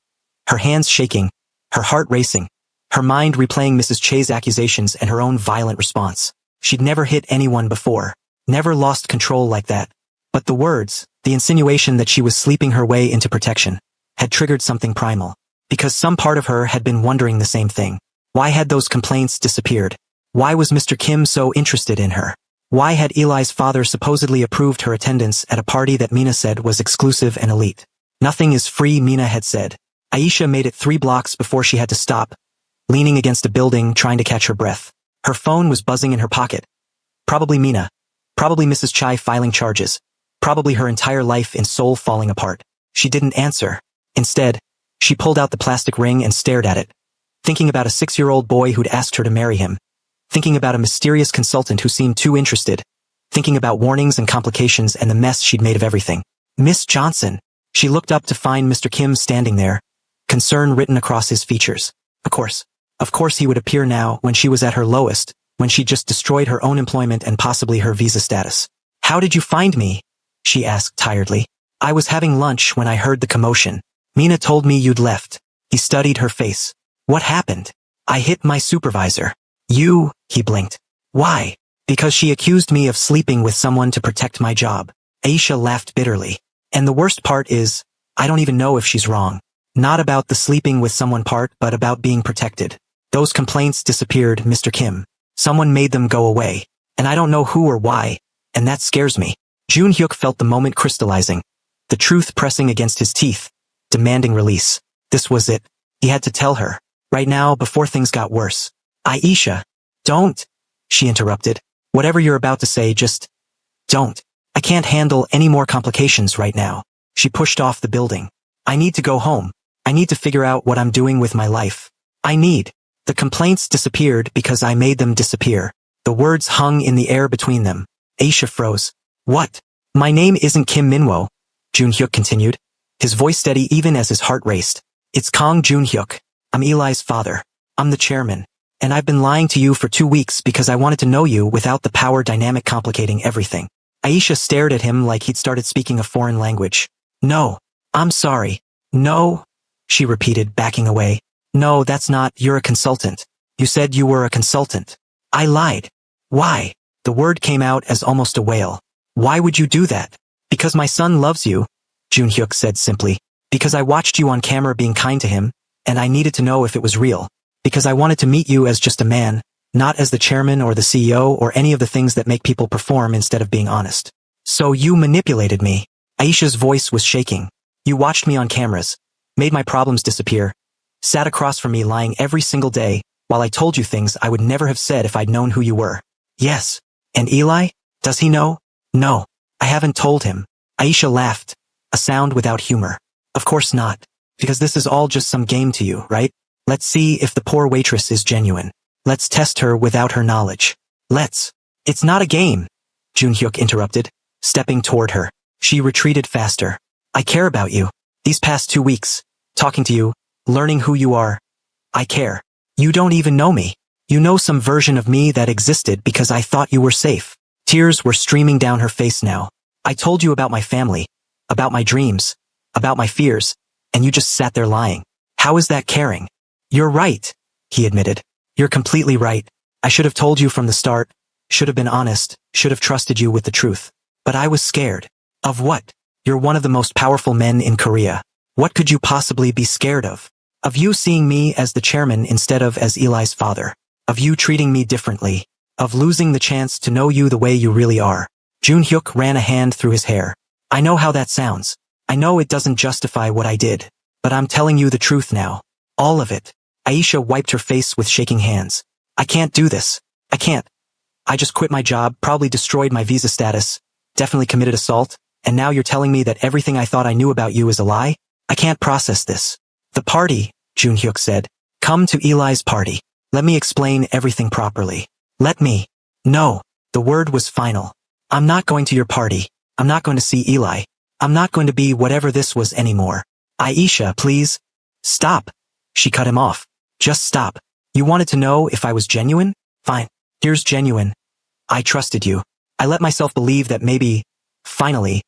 her hands shaking, her heart racing, her mind replaying Mrs. Chai's accusations and her own violent response. She'd never hit anyone before, never lost control like that. But the words, the insinuation that she was sleeping her way into protection, had triggered something primal. Because some part of her had been wondering the same thing. Why had those complaints disappeared? Why was Mr. Kim so interested in her? Why had Eli's father supposedly approved her attendance at a party that Mina said was exclusive and elite? Nothing is free, Mina had said. Aisha made it 3 blocks before she had to stop, leaning against a building trying to catch her breath. Her phone was buzzing in her pocket. Probably Mina. Probably Mrs. Chai filing charges. Probably her entire life in Seoul falling apart. She didn't answer. Instead, she pulled out the plastic ring and stared at it, thinking about a 6-year-old boy who'd asked her to marry him, thinking about a mysterious consultant who seemed too interested, thinking about warnings and complications and the mess she'd made of everything. Miss Johnson. She looked up to find Mr. Kim standing there, concern written across his features. Of course he would appear now when she was at her lowest, when she just destroyed her own employment and possibly her visa status. How did you find me? She asked tiredly. I was having lunch when I heard the commotion. Mina told me you'd left. He studied her face. What happened? I hit my supervisor. You, he blinked. Why? Because she accused me of sleeping with someone to protect my job. Aisha laughed bitterly. And the worst part is, I don't even know if she's wrong. Not about the sleeping with someone part, but about being protected. Those complaints disappeared, Mr. Kim. Someone made them go away. And I don't know who or why, and that scares me. Jun Hyuk felt the moment crystallizing, the truth pressing against his teeth, demanding release. This was it. He had to tell her. Right now, before things got worse. Aisha. Don't. She interrupted. Whatever you're about to say, just don't. I can't handle any more complications right now. She pushed off the building. I need to go home. I need to figure out what I'm doing with my life. The complaints disappeared because I made them disappear. The words hung in the air between them. Aisha froze. What? My name isn't Kim Minwo, Jun Hyuk continued, his voice steady even as his heart raced. It's Kong Jun Hyuk. I'm Eli's father. I'm the chairman. And I've been lying to you for 2 weeks because I wanted to know you without the power dynamic complicating everything. Aisha stared at him like he'd started speaking a foreign language. No. I'm sorry. No. She repeated, backing away. No, that's not. You're a consultant. You said you were a consultant. I lied. Why? The word came out as almost a wail. Why would you do that? Because my son loves you, Jun Hyuk said simply. Because I watched you on camera being kind to him, and I needed to know if it was real. Because I wanted to meet you as just a man, not as the chairman or the CEO or any of the things that make people perform instead of being honest. So you manipulated me. Aisha's voice was shaking. You watched me on cameras, made my problems disappear, sat across from me lying every single day, while I told you things I would never have said if I'd known who you were. Yes. And Eli? Does he know? No. I haven't told him. Aisha laughed, a sound without humor. Of course not. Because this is all just some game to you, right? Let's see if the poor waitress is genuine. Let's test her without her knowledge. Let's. It's not a game, Jun Hyuk interrupted, stepping toward her. She retreated faster. I care about you. These past 2 weeks, talking to you, learning who you are. I care. You don't even know me. You know some version of me that existed because I thought you were safe. Tears were streaming down her face now. I told you about my family, about my dreams, about my fears, and you just sat there lying. How is that caring? You're right, he admitted. You're completely right. I should have told you from the start, should have been honest, should have trusted you with the truth. But I was scared. Of what? You're one of the most powerful men in Korea. What could you possibly be scared of? Of you seeing me as the chairman instead of as Eli's father. Of you treating me differently. Of losing the chance to know you the way you really are. Jun Hyuk ran a hand through his hair. I know how that sounds. I know it doesn't justify what I did. But I'm telling you the truth now. All of it. Aisha wiped her face with shaking hands. I can't do this. I can't. I just quit my job, probably destroyed my visa status, definitely committed assault, and now you're telling me that everything I thought I knew about you is a lie? I can't process this. The party, Jun Hyuk said. Come to Eli's party. Let me explain everything properly. Let me. No. The word was final. I'm not going to your party. I'm not going to see Eli. I'm not going to be whatever this was anymore. Aisha, please. Stop. She cut him off. Just stop. You wanted to know if I was genuine? Fine. Here's genuine. I trusted you. I let myself believe that maybe, finally,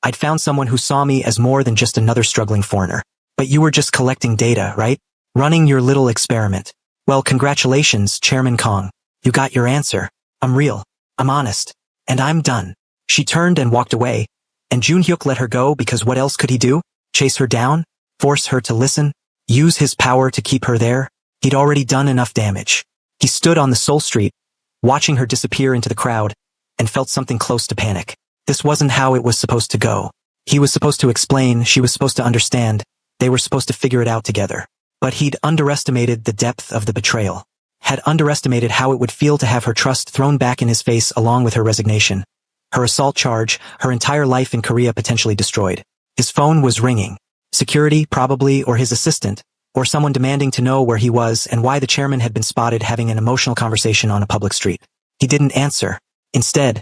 I'd found someone who saw me as more than just another struggling foreigner. But you were just collecting data, right? Running your little experiment. Well, congratulations, Chairman Kong. You got your answer. I'm real. I'm honest. And I'm done. She turned and walked away. And Jun Hyuk let her go because what else could he do? Chase her down? Force her to listen? Use his power to keep her there? He'd already done enough damage. He stood on the Seoul street, watching her disappear into the crowd, and felt something close to panic. This wasn't how it was supposed to go. He was supposed to explain, she was supposed to understand, they were supposed to figure it out together. But he'd underestimated the depth of the betrayal. Had underestimated how it would feel to have her trust thrown back in his face along with her resignation. Her assault charge, her entire life in Korea potentially destroyed. His phone was ringing. Security, probably, or his assistant, or someone demanding to know where he was and why the chairman had been spotted having an emotional conversation on a public street. He didn't answer. Instead,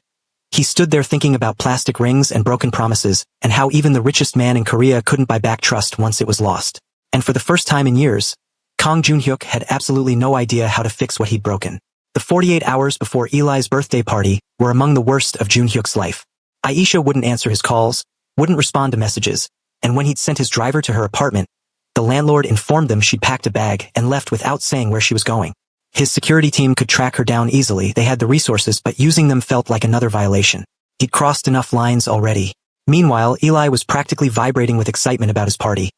he stood there thinking about plastic rings and broken promises, and how even the richest man in Korea couldn't buy back trust once it was lost. And for the first time in years, Kang Junhyuk had absolutely no idea how to fix what he'd broken. The 48 hours before Eli's birthday party were among the worst of Junhyuk's life. Aisha wouldn't answer his calls, wouldn't respond to messages, and when he'd sent his driver to her apartment, the landlord informed them she'd packed a bag and left without saying where she was going. His security team could track her down easily, they had the resources, but using them felt like another violation. He'd crossed enough lines already. Meanwhile, Eli was practically vibrating with excitement about his party,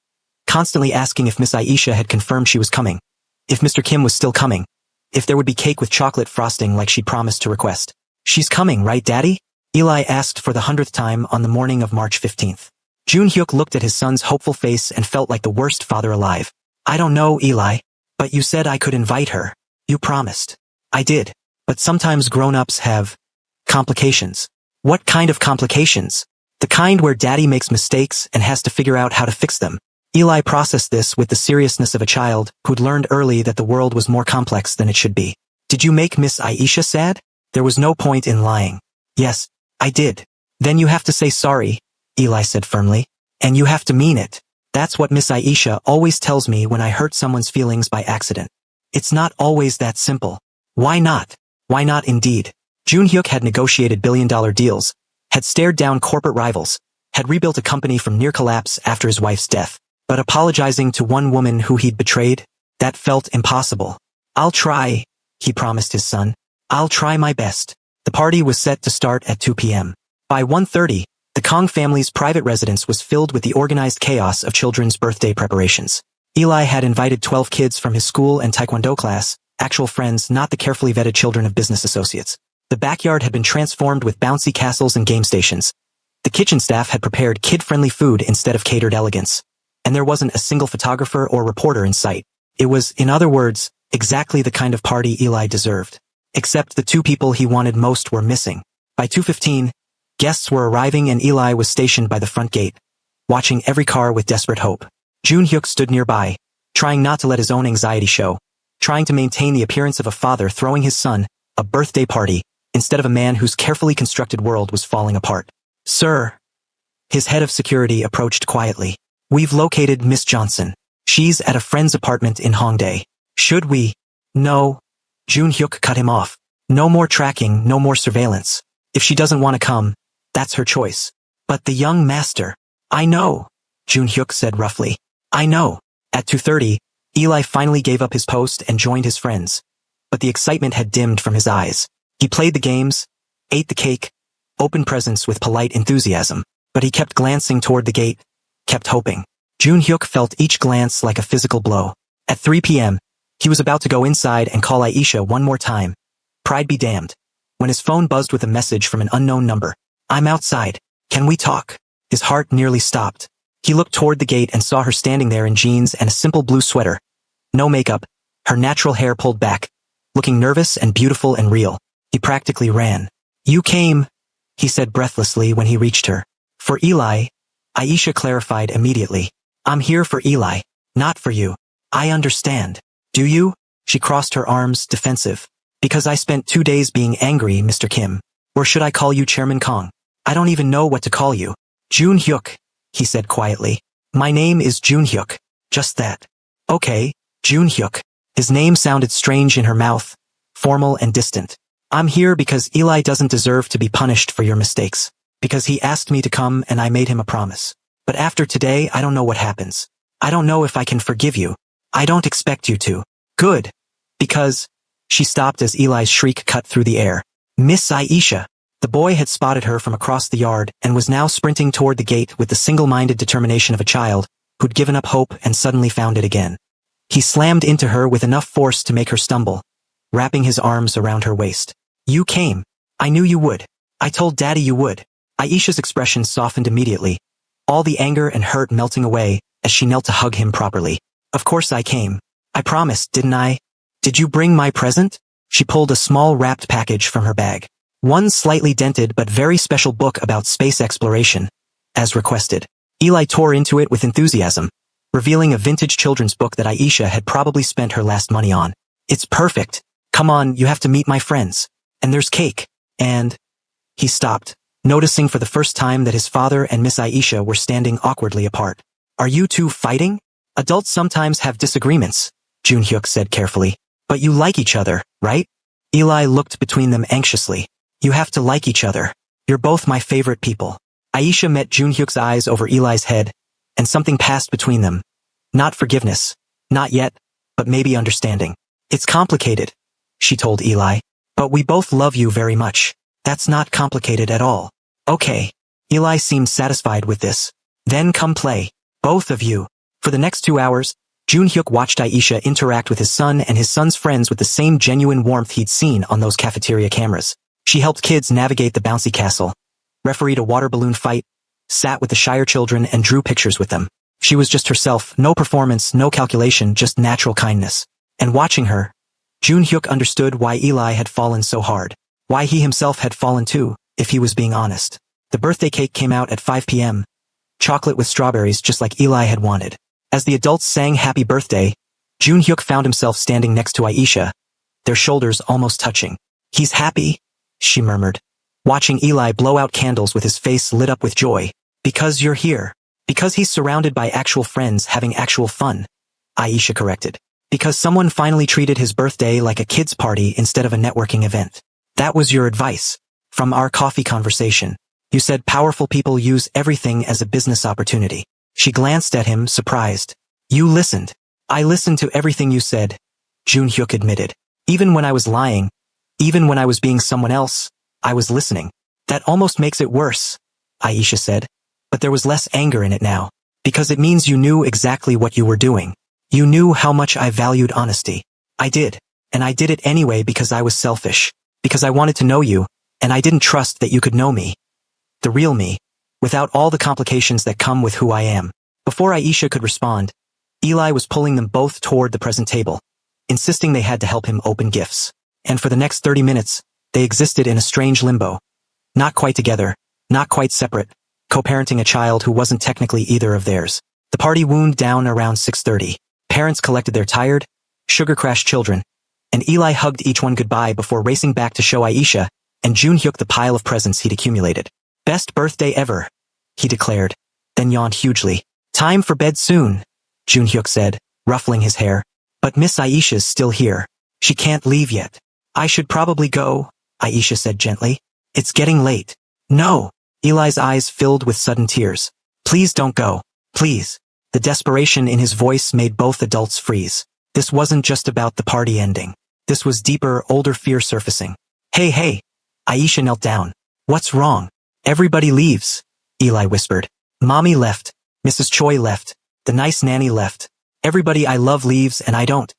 constantly asking if Miss Aisha had confirmed she was coming, if Mr. Kim was still coming, if there would be cake with chocolate frosting like she'd promised to request. "She's coming, right, Daddy?" Eli asked for the 100th time on the morning of March 15th. Junhyuk looked at his son's hopeful face and felt like the worst father alive. "I don't know, Eli, but you said I could invite her. You promised." "I did, but sometimes grown-ups have complications." "What kind of complications?" "The kind where Daddy makes mistakes and has to figure out how to fix them." Eli processed this with the seriousness of a child who'd learned early that the world was more complex than it should be. "Did you make Miss Aisha sad?" There was no point in lying. "Yes, I did." "Then you have to say sorry," Eli said firmly. "And you have to mean it. That's what Miss Aisha always tells me when I hurt someone's feelings by accident." "It's not always that simple." "Why not?" "Why not indeed?" Junhyuk had negotiated billion-dollar deals, had stared down corporate rivals, had rebuilt a company from near collapse after his wife's death. But apologizing to one woman who he'd betrayed? That felt impossible. "I'll try," he promised his son. "I'll try my best." The party was set to start at 2 p.m. By 1:30, the Kang family's private residence was filled with the organized chaos of children's birthday preparations. Eli had invited 12 kids from his school and taekwondo class, actual friends, not the carefully vetted children of business associates. The backyard had been transformed with bouncy castles and game stations. The kitchen staff had prepared kid-friendly food instead of catered elegance. And there wasn't a single photographer or reporter in sight. It was, in other words, exactly the kind of party Eli deserved. Except the two people he wanted most were missing. By 2:15, guests were arriving and Eli was stationed by the front gate, watching every car with desperate hope. Junhyuk stood nearby, trying not to let his own anxiety show, trying to maintain the appearance of a father throwing his son a birthday party, instead of a man whose carefully constructed world was falling apart. "Sir." His head of security approached quietly. "We've located Miss Johnson. She's at a friend's apartment in Hongdae. Should we?" "No." Junhyuk cut him off. "No more tracking, no more surveillance. If she doesn't want to come, that's her choice." "But the young master." "I know," Junhyuk said roughly. "I know." At 2:30, Eli finally gave up his post and joined his friends. But the excitement had dimmed from his eyes. He played the games, ate the cake, opened presents with polite enthusiasm, but he kept glancing toward the gate, kept hoping. Junhyuk felt each glance like a physical blow. At 3 p.m., he was about to go inside and call Aisha one more time. Pride be damned. When his phone buzzed with a message from an unknown number. "I'm outside. Can we talk?" His heart nearly stopped. He looked toward the gate and saw her standing there in jeans and a simple blue sweater. No makeup, her natural hair pulled back, looking nervous and beautiful and real. He practically ran. "You came," he said breathlessly when he reached her. "For Eli," Aisha clarified immediately. "I'm here for Eli, not for you." "I understand." "Do you?" She crossed her arms, defensive. "Because I spent 2 days being angry, Mr. Kim. Or should I call you Chairman Kang? I don't even know what to call you." "Junhyuk," he said quietly. "My name is Junhyuk. Just that." "Okay, Junhyuk." His name sounded strange in her mouth, formal and distant. "I'm here because Eli doesn't deserve to be punished for your mistakes. Because he asked me to come and I made him a promise. But after today, I don't know what happens. I don't know if I can forgive you. I don't expect you to." "Good. Because—" She stopped as Eli's shriek cut through the air. "Miss Aisha." The boy had spotted her from across the yard and was now sprinting toward the gate with the single-minded determination of a child who'd given up hope and suddenly found it again. He slammed into her with enough force to make her stumble, wrapping his arms around her waist. "You came. I knew you would. I told Daddy you would." Aisha's expression softened immediately, all the anger and hurt melting away as she knelt to hug him properly. Of course I came. I promised, didn't I? Did you bring my present? She pulled a small wrapped package from her bag. One slightly dented but very special book about space exploration, as requested. Eli tore into it with enthusiasm, revealing a vintage children's book that Aisha had probably spent her last money on. It's perfect. Come on, you have to meet my friends. And there's cake. And... He stopped, noticing for the first time that his father and Miss Aisha were standing awkwardly apart. Are you two fighting? Adults sometimes have disagreements, Junhyuk said carefully. But you like each other, right? Eli looked between them anxiously. You have to like each other. You're both my favorite people. Aisha met Junhyuk's eyes over Eli's head, and something passed between them. Not forgiveness. Not yet, but maybe understanding. It's complicated, she told Eli. But we both love you very much. That's not complicated at all. Okay. Eli seemed satisfied with this. Then come play. Both of you. For the next 2 hours, Junhyuk watched Aisha interact with his son and his son's friends with the same genuine warmth he'd seen on those cafeteria cameras. She helped kids navigate the bouncy castle, refereed a water balloon fight, sat with the Shire children and drew pictures with them. She was just herself, no performance, no calculation, just natural kindness. And watching her, Junhyuk understood why Eli had fallen so hard. Why he himself had fallen too, if he was being honest. The birthday cake came out at 5 p.m. Chocolate with strawberries just like Eli had wanted. As the adults sang happy birthday, Junhyuk found himself standing next to Aisha, their shoulders almost touching. He's happy, she murmured, watching Eli blow out candles with his face lit up with joy. Because you're here. Because he's surrounded by actual friends having actual fun, Aisha corrected. Because someone finally treated his birthday like a kid's party instead of a networking event. That was your advice. From our coffee conversation. You said powerful people use everything as a business opportunity. She glanced at him, surprised. You listened. I listened to everything you said, Junhyuk admitted. Even when I was lying, even when I was being someone else, I was listening. That almost makes it worse, Aisha said. But there was less anger in it now. Because it means you knew exactly what you were doing. You knew how much I valued honesty. I did. And I did it anyway because I was selfish. Because I wanted to know you, and I didn't trust that you could know me. The real me. Without all the complications that come with who I am. Before Aisha could respond, Eli was pulling them both toward the present table, insisting they had to help him open gifts. And for the next 30 minutes, they existed in a strange limbo. Not quite together, not quite separate, co-parenting a child who wasn't technically either of theirs. The party wound down around 6:30. Parents collected their tired, sugar-crashed children, and Eli hugged each one goodbye before racing back to show Aisha and Junhyuk the pile of presents he'd accumulated. Best birthday ever, he declared, then yawned hugely. Time for bed soon, Junhyuk said, ruffling his hair. But Miss Aisha's still here. She can't leave yet. I should probably go, Aisha said gently. It's getting late. No. Eli's eyes filled with sudden tears. Please don't go. Please. The desperation in his voice made both adults freeze. This wasn't just about the party ending. This was deeper, older fear surfacing. Hey. Aisha knelt down. What's wrong? Everybody leaves, Eli whispered. Mommy left. Mrs. Choi left. The nice nanny left. Everybody I love leaves and I don't.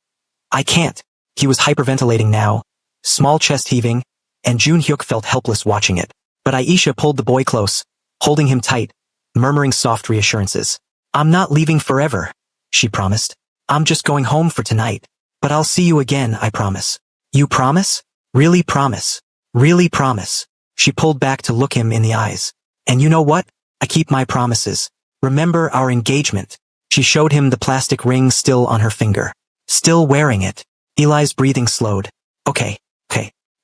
I can't. He was hyperventilating now, small chest heaving, and Junhyuk felt helpless watching it. But Aisha pulled the boy close, holding him tight, murmuring soft reassurances. I'm not leaving forever, she promised. I'm just going home for tonight. But I'll see you again, I promise. You promise? Really promise. Really promise. She pulled back to look him in the eyes. And you know what? I keep my promises. Remember our engagement. She showed him the plastic ring still on her finger. Still wearing it. Eli's breathing slowed. Okay.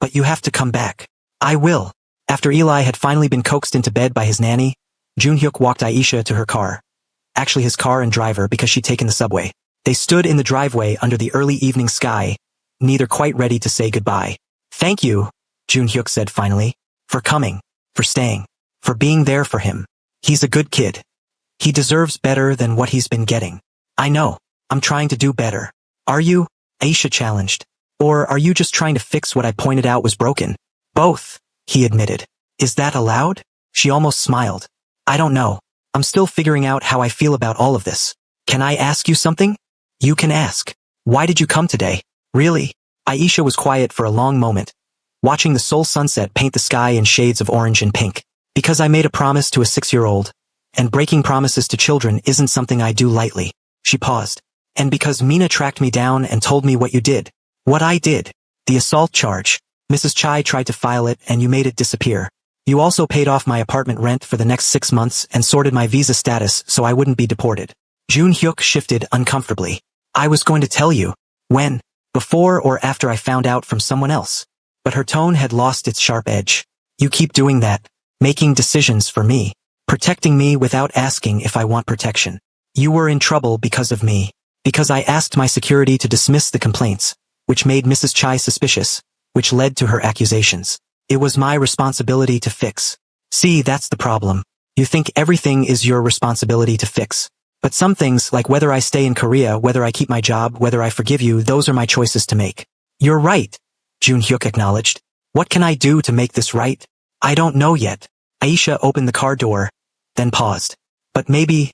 But you have to come back. I will. After Eli had finally been coaxed into bed by his nanny, Junhyuk walked Aisha to her car. Actually his car and driver because she'd taken the subway. They stood in the driveway under the early evening sky, neither quite ready to say goodbye. Thank you, Junhyuk said finally, for coming, for staying, for being there for him. He's a good kid. He deserves better than what he's been getting. I know. I'm trying to do better. Are you? Aisha challenged. Or are you just trying to fix what I pointed out was broken? Both, he admitted. Is that allowed? She almost smiled. I don't know. I'm still figuring out how I feel about all of this. Can I ask you something? You can ask. Why did you come today? Really? Aisha was quiet for a long moment, watching the Seoul sunset paint the sky in shades of orange and pink. Because I made a promise to a 6-year-old, And breaking promises to children isn't something I do lightly. She paused. And because Mina tracked me down and told me what you did. What I did. The assault charge. Mrs. Chai tried to file it and you made it disappear. You also paid off my apartment rent for the next 6 months and sorted my visa status so I wouldn't be deported. Jun Hyuk shifted uncomfortably. I was going to tell you. When? Before or after I found out from someone else? But her tone had lost its sharp edge. You keep doing that. Making decisions for me. Protecting me without asking if I want protection. You were in trouble because of me. Because I asked my security to dismiss the complaints, which made Mrs. Chai suspicious, which led to her accusations. It was my responsibility to fix. See, that's the problem. You think everything is your responsibility to fix. But some things, like whether I stay in Korea, whether I keep my job, whether I forgive you, those are my choices to make. You're right, Jun Hyuk acknowledged. What can I do to make this right? I don't know yet. Aisha opened the car door, then paused. But maybe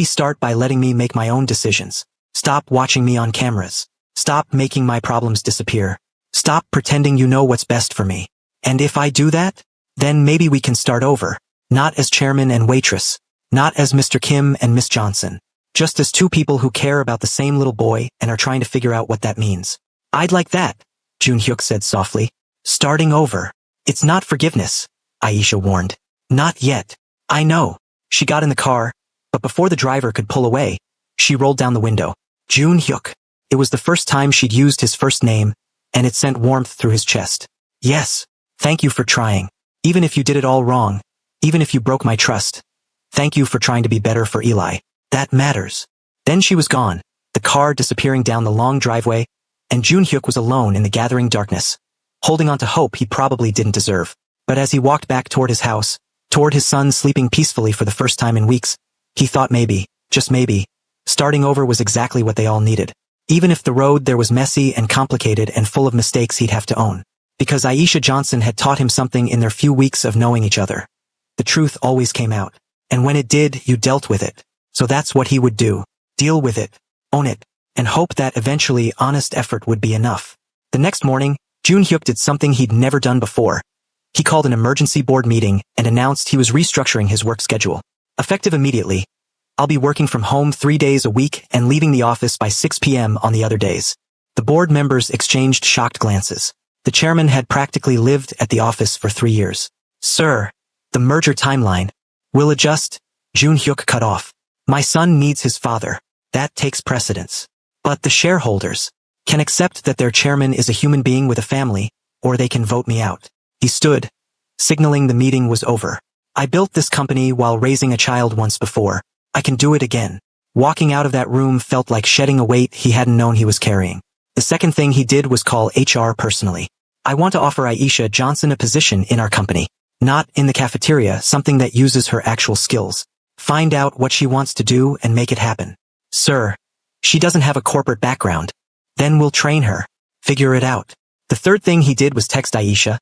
start by letting me make my own decisions. Stop watching me on cameras. Stop making my problems disappear. Stop pretending you know what's best for me. And if I do that, then maybe we can start over. Not as chairman and waitress. Not as Mr. Kim and Miss Johnson. Just as two people who care about the same little boy and are trying to figure out what that means. I'd like that, Jun Hyuk said softly. Starting over. It's not forgiveness, Aisha warned. Not yet. I know. She got in the car, but before the driver could pull away, she rolled down the window. Jun Hyuk. It was the first time she'd used his first name, and it sent warmth through his chest. Yes, thank you for trying. Even if you did it all wrong, even if you broke my trust. Thank you for trying to be better for Eli. That matters. Then she was gone, the car disappearing down the long driveway, and Jun Hyuk was alone in the gathering darkness, holding on to hope he probably didn't deserve. But as he walked back toward his house, toward his son sleeping peacefully for the first time in weeks, he thought maybe, just maybe, starting over was exactly what they all needed. Even if the road there was messy and complicated and full of mistakes he'd have to own. Because Aisha Johnson had taught him something in their few weeks of knowing each other. The truth always came out. And when it did, you dealt with it. So that's what he would do. Deal with it. Own it. And hope that eventually honest effort would be enough. The next morning, Jun Hyuk did something he'd never done before. He called an emergency board meeting and announced he was restructuring his work schedule. Effective immediately. I'll be working from home 3 days a week and leaving the office by 6 p.m. on the other days. The board members exchanged shocked glances. The chairman had practically lived at the office for 3 years. Sir, the merger timeline will adjust, Jun Hyuk cut off. My son needs his father. That takes precedence. But the shareholders can accept that their chairman is a human being with a family, or they can vote me out. He stood, signaling the meeting was over. I built this company while raising a child once before. I can do it again. Walking out of that room felt like shedding a weight he hadn't known he was carrying. The second thing he did was call HR personally. I want to offer Aisha Johnson a position in our company. Not in the cafeteria, something that uses her actual skills. Find out what she wants to do and make it happen. Sir, she doesn't have a corporate background. Then we'll train her. Figure it out. The third thing he did was text Aisha.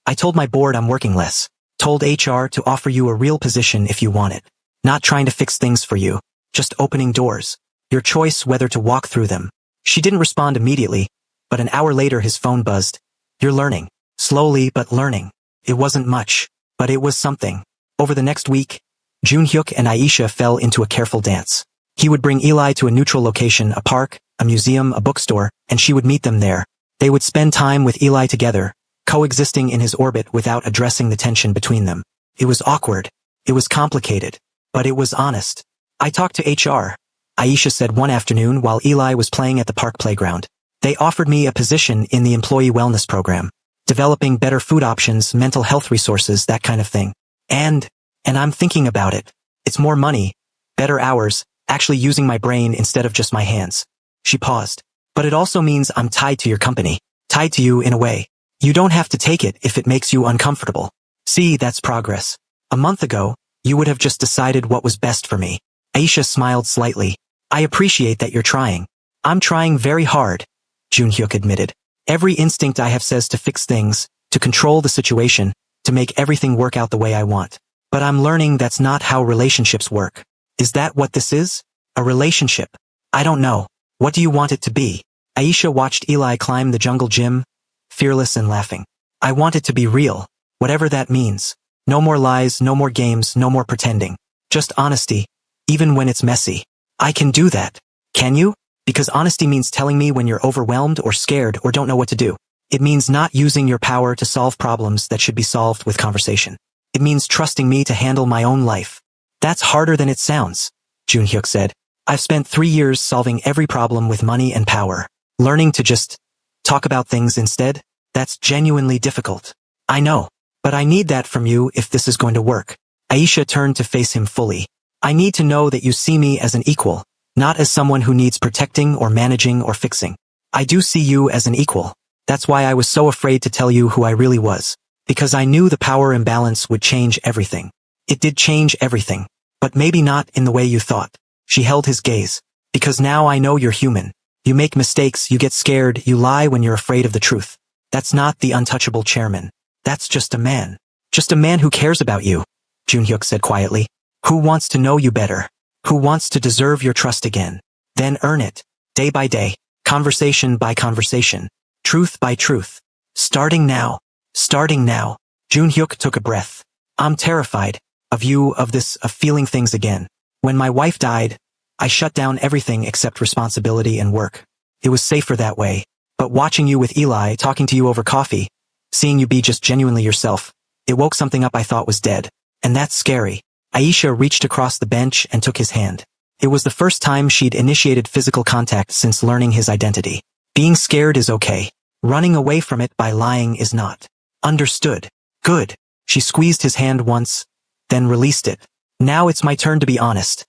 I told my board I'm working less. Told HR to offer you a real position if you want it. Not trying to fix things for you. Just opening doors. Your choice whether to walk through them. She didn't respond immediately, but an hour later his phone buzzed. You're learning. Slowly but learning. It wasn't much, but it was something. Over the next week, Jun Hyuk and Aisha fell into a careful dance. He would bring Eli to a neutral location, a park, a museum, a bookstore, and she would meet them there. They would spend time with Eli together, coexisting in his orbit without addressing the tension between them. It was awkward. It was complicated. But it was honest. I talked to HR, Aisha said one afternoon while Eli was playing at the park playground. They offered me a position in the employee wellness program. Developing better food options, mental health resources, that kind of thing. And I'm thinking about it. It's more money, better hours, actually using my brain instead of just my hands. She paused. But it also means I'm tied to your company. Tied to you in a way. You don't have to take it if it makes you uncomfortable. See, that's progress. A month ago, you would have just decided what was best for me. Aisha smiled slightly. I appreciate that you're trying. I'm trying very hard, Jun Hyuk admitted. Every instinct I have says to fix things, to control the situation, to make everything work out the way I want. But I'm learning that's not how relationships work. Is that what this is? A relationship? I don't know. What do you want it to be? Aisha watched Eli climb the jungle gym, fearless and laughing. I want it to be real, whatever that means. No more lies, no more games, no more pretending. Just honesty, even when it's messy. I can do that. Can you? Because honesty means telling me when you're overwhelmed or scared or don't know what to do. It means not using your power to solve problems that should be solved with conversation. It means trusting me to handle my own life. That's harder than it sounds, Junhyuk said. I've spent 3 years solving every problem with money and power. Learning to just talk about things instead? That's genuinely difficult. I know. But I need that from you if this is going to work. Aisha turned to face him fully. I need to know that you see me as an equal, not as someone who needs protecting or managing or fixing. I do see you as an equal. That's why I was so afraid to tell you who I really was. Because I knew the power imbalance would change everything. It did change everything. But maybe not in the way you thought. She held his gaze. Because now I know you're human. You make mistakes, you get scared, you lie when you're afraid of the truth. That's not the untouchable chairman. That's just a man. Just a man who cares about you, Junhyuk said quietly. Who wants to know you better. Who wants to deserve your trust again. Then earn it. Day by day. Conversation by conversation. Truth by truth. Starting now. Starting now. Junhyuk took a breath. I'm terrified. Of you, of this, of feeling things again. When my wife died, I shut down everything except responsibility and work. It was safer that way. But watching you with Eli, talking to you over coffee, seeing you be just genuinely yourself, it woke something up I thought was dead. And that's scary. Aisha reached across the bench and took his hand. It was the first time she'd initiated physical contact since learning his identity. Being scared is okay. Running away from it by lying is not. Understood. Good. She squeezed his hand once, then released it. Now it's my turn to be honest.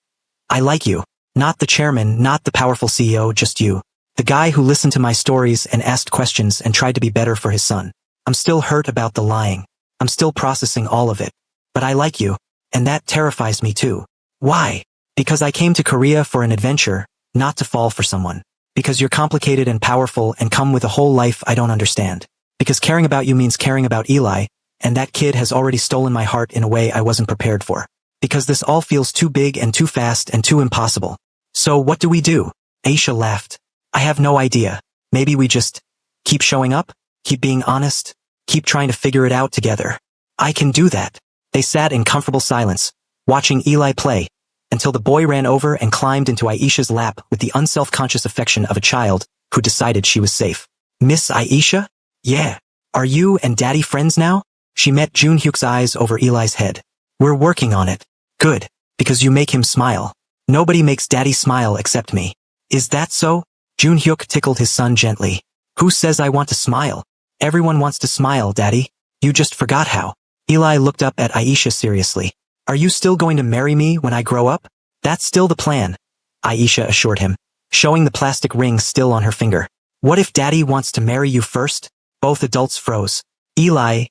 I like you. Not the chairman, not the powerful CEO, just you. The guy who listened to my stories and asked questions and tried to be better for his son. I'm still hurt about the lying. I'm still processing all of it. But I like you. And that terrifies me too. Why? Because I came to Korea for an adventure, not to fall for someone. Because you're complicated and powerful and come with a whole life I don't understand. Because caring about you means caring about Eli, and that kid has already stolen my heart in a way I wasn't prepared for. Because this all feels too big and too fast and too impossible. So what do we do? Aisha laughed. I have no idea. Maybe we just keep showing up, keep being honest, keep trying to figure it out together. I can do that. They sat in comfortable silence, watching Eli play, until the boy ran over and climbed into Aisha's lap with the unself-conscious affection of a child who decided she was safe. Miss Aisha? Yeah. Are you and Daddy friends now? She met Junhyuk's eyes over Eli's head. We're working on it. Good. Because you make him smile. Nobody makes Daddy smile except me. Is that so? Junhyuk tickled his son gently. Who says I want to smile? Everyone wants to smile, Daddy. You just forgot how. Eli looked up at Aisha seriously. Are you still going to marry me when I grow up? That's still the plan, Aisha assured him, showing the plastic ring still on her finger. What if Daddy wants to marry you first? Both adults froze. Eli,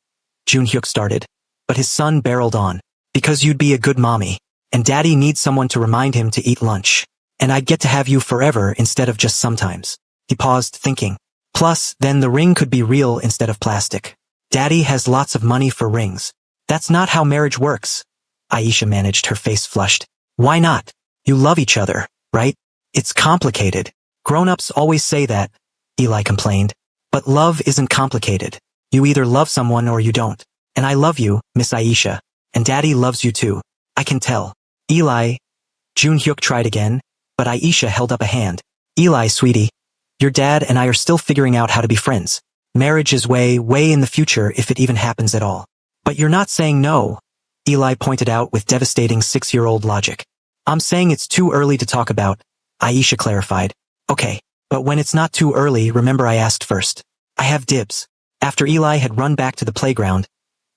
Junhyuk started, but his son barreled on. Because you'd be a good mommy, and Daddy needs someone to remind him to eat lunch. And I'd get to have you forever instead of just sometimes. He paused, thinking. Plus, then the ring could be real instead of plastic. Daddy has lots of money for rings. That's not how marriage works. Aisha managed, her face flushed. Why not? You love each other, right? It's complicated. Grown-ups always say that, Eli complained. But love isn't complicated. You either love someone or you don't. And I love you, Miss Aisha. And Daddy loves you too. I can tell. Eli. Junhyuk tried again, but Aisha held up a hand. Eli, sweetie. Your dad and I are still figuring out how to be friends. Marriage is way, way in the future if it even happens at all. But you're not saying no, Eli pointed out with devastating 6-year-old logic. I'm saying it's too early to talk about, Aisha clarified. Okay, but when it's not too early, remember I asked first. I have dibs. After Eli had run back to the playground,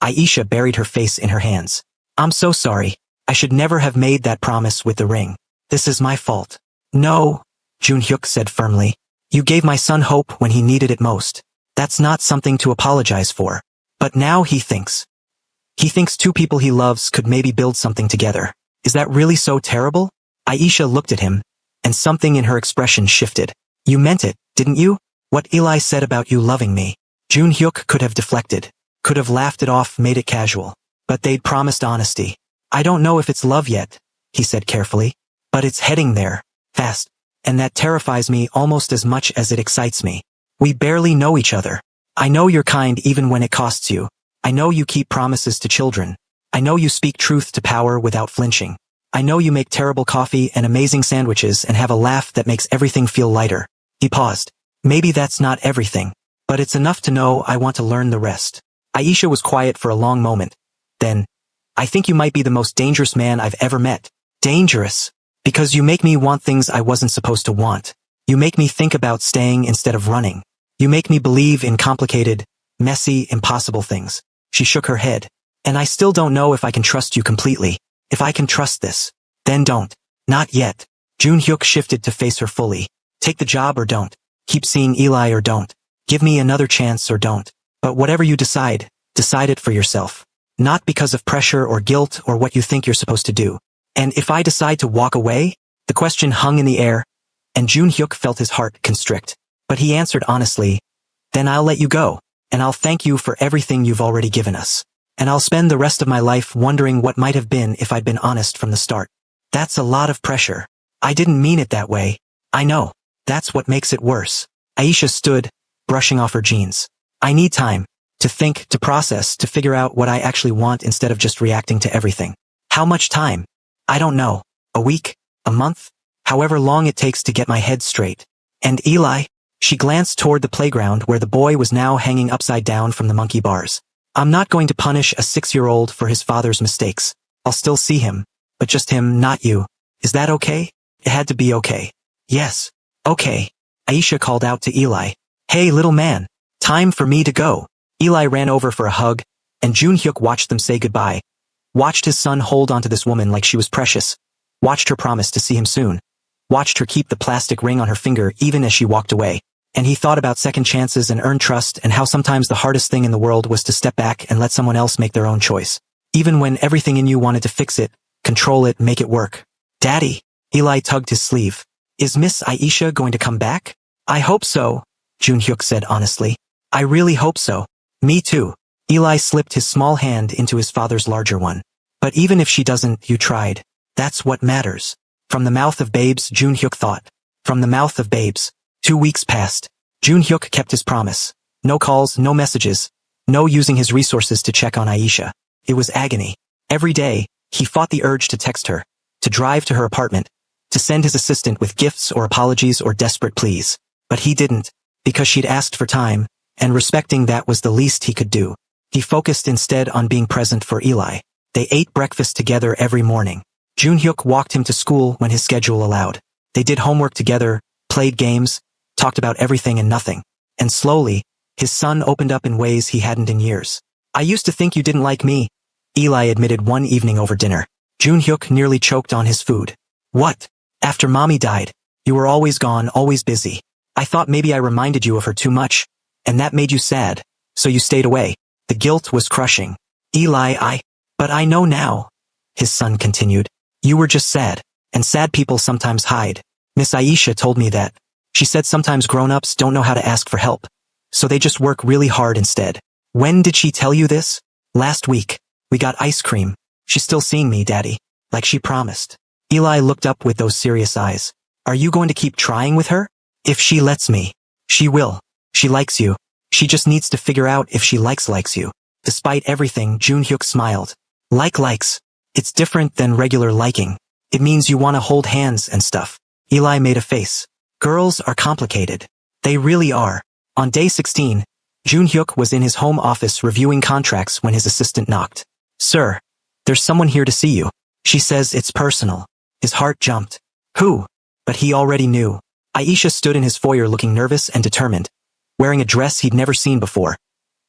Aisha buried her face in her hands. I'm so sorry. I should never have made that promise with the ring. This is my fault. No, Junhyuk said firmly. You gave my son hope when he needed it most. That's not something to apologize for. But now he thinks. He thinks two people he loves could maybe build something together. Is that really so terrible? Aisha looked at him, and something in her expression shifted. You meant it, didn't you? What Eli said about you loving me. Junhyuk could have deflected, could have laughed it off, made it casual. But they'd promised honesty. I don't know if it's love yet, he said carefully. But it's heading there, fast. And that terrifies me almost as much as it excites me. We barely know each other. I know you're kind even when it costs you. I know you keep promises to children. I know you speak truth to power without flinching. I know you make terrible coffee and amazing sandwiches and have a laugh that makes everything feel lighter. He paused. Maybe that's not everything, but it's enough to know I want to learn the rest. Aisha was quiet for a long moment. Then, I think you might be the most dangerous man I've ever met. Dangerous? Because you make me want things I wasn't supposed to want. You make me think about staying instead of running. You make me believe in complicated, messy, impossible things. She shook her head. And I still don't know if I can trust you completely. If I can trust this. Then don't. Not yet. Jun Hyuk shifted to face her fully. Take the job or don't. Keep seeing Eli or don't. Give me another chance or don't. But whatever you decide it for yourself. Not because of pressure or guilt or what you think you're supposed to do. And if I decide to walk away? The question hung in the air, and Jun Hyuk felt his heart constrict. But he answered honestly, then I'll let you go, and I'll thank you for everything you've already given us. And I'll spend the rest of my life wondering what might have been if I'd been honest from the start. That's a lot of pressure. I didn't mean it that way. I know. That's what makes it worse. Aisha stood, brushing off her jeans. I need time. To think, to process, to figure out what I actually want instead of just reacting to everything. How much time? I don't know. A week? A month? However long it takes to get my head straight. And Eli? She glanced toward the playground where the boy was now hanging upside down from the monkey bars. I'm not going to punish a 6-year-old for his father's mistakes. I'll still see him. But just him, not you. Is that okay? It had to be okay. Yes. Okay. Aisha called out to Eli. Hey, little man. Time for me to go. Eli ran over for a hug, and Jun Hyuk watched them say goodbye. Watched his son hold onto this woman like she was precious. Watched her promise to see him soon. Watched her keep the plastic ring on her finger even as she walked away. And he thought about second chances and earned trust and how sometimes the hardest thing in the world was to step back and let someone else make their own choice. Even when everything in you wanted to fix it, control it, make it work. Daddy, Eli tugged his sleeve. Is Miss Aisha going to come back? I hope so, Jun Hyuk said honestly. I really hope so. Me too. Eli slipped his small hand into his father's larger one. But even if she doesn't, you tried. That's what matters. From the mouth of babes, Jun Hyuk thought. From the mouth of babes. 2 weeks passed. Jun Hyuk kept his promise. No calls, no messages. No using his resources to check on Aisha. It was agony. Every day, he fought the urge to text her, to drive to her apartment, to send his assistant with gifts or apologies or desperate pleas. But he didn't, because she'd asked for time, and respecting that was the least he could do. He focused instead on being present for Eli. They ate breakfast together every morning. Jun Hyuk walked him to school when his schedule allowed. They did homework together, played games, talked about everything and nothing. And slowly, his son opened up in ways he hadn't in years. I used to think you didn't like me, Eli admitted one evening over dinner. Jun Hyuk nearly choked on his food. What? After Mommy died, you were always gone, always busy. I thought maybe I reminded you of her too much, and that made you sad, so you stayed away. The guilt was crushing. Eli, but I know now, his son continued. You were just sad, and sad people sometimes hide. Miss Aisha told me that. She said sometimes grown-ups don't know how to ask for help, so they just work really hard instead. When did she tell you this? Last week. We got ice cream. She's still seeing me, Daddy, like she promised. Eli looked up with those serious eyes. Are you going to keep trying with her? If she lets me. She will. She likes you. She just needs to figure out if she likes you. Despite everything, Jun Hyuk smiled. Likes. It's different than regular liking. It means you want to hold hands and stuff. Eli made a face. Girls are complicated. They really are. On day 16, Jun Hyuk was in his home office reviewing contracts when his assistant knocked. Sir, there's someone here to see you. She says it's personal. His heart jumped. Who? But he already knew. Aisha stood in his foyer looking nervous and determined, wearing a dress he'd never seen before.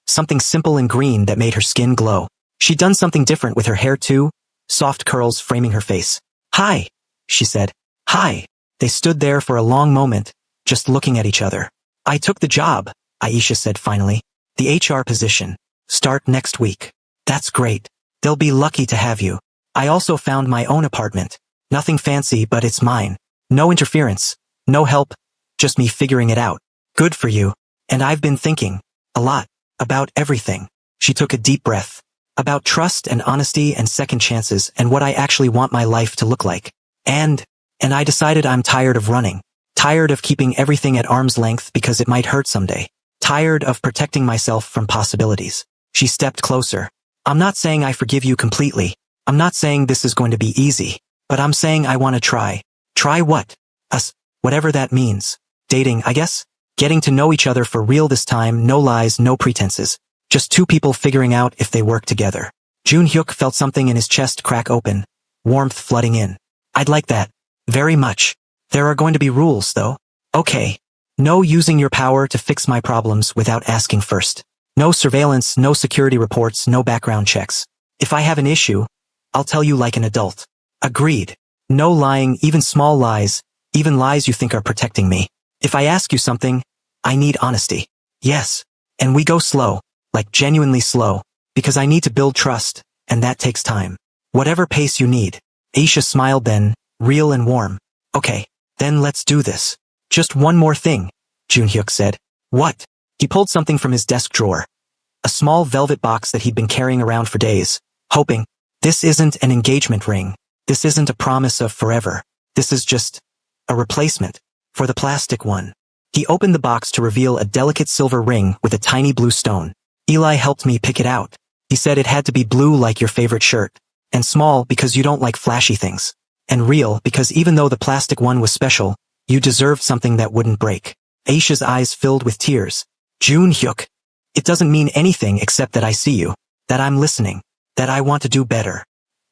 Something simple and green that made her skin glow. She'd done something different with her hair too, soft curls framing her face. Hi, she said. Hi. They stood there for a long moment, just looking at each other. I took the job, Aisha said finally. The HR position. Start next week. That's great. They'll be lucky to have you. I also found my own apartment. Nothing fancy, but it's mine. No interference. No help. Just me figuring it out. Good for you. And I've been thinking. A lot. About everything. She took a deep breath. About trust and honesty and second chances and what I actually want my life to look like. And I decided I'm tired of running. Tired of keeping everything at arm's length because it might hurt someday. Tired of protecting myself from possibilities. She stepped closer. I'm not saying I forgive you completely. I'm not saying this is going to be easy. But I'm saying I want to try. Try what? Us. Whatever that means. Dating, I guess? Getting to know each other for real this time, no lies, no pretenses. Just two people figuring out if they work together. Jun-hyuk felt something in his chest crack open, warmth flooding in. I'd like that. Very much. There are going to be rules, though. Okay. No using your power to fix my problems without asking first. No surveillance, no security reports, no background checks. If I have an issue, I'll tell you like an adult. Agreed. No lying, even small lies, even lies you think are protecting me. If I ask you something, I need honesty. Yes. And we go slow, like genuinely slow, because I need to build trust, and that takes time. Whatever pace you need. Aisha smiled then, real and warm. Okay, then let's do this. Just one more thing, Jun-hyuk said. What? He pulled something from his desk drawer. A small velvet box that he'd been carrying around for days, hoping. This isn't an engagement ring. This isn't a promise of forever. This is just a replacement for the plastic one. He opened the box to reveal a delicate silver ring with a tiny blue stone. Eli helped me pick it out. He said it had to be blue like your favorite shirt, and small because you don't like flashy things, and real because even though the plastic one was special, you deserved something that wouldn't break. Aisha's eyes filled with tears. Jun-hyuk. It doesn't mean anything except that I see you, that I'm listening, that I want to do better.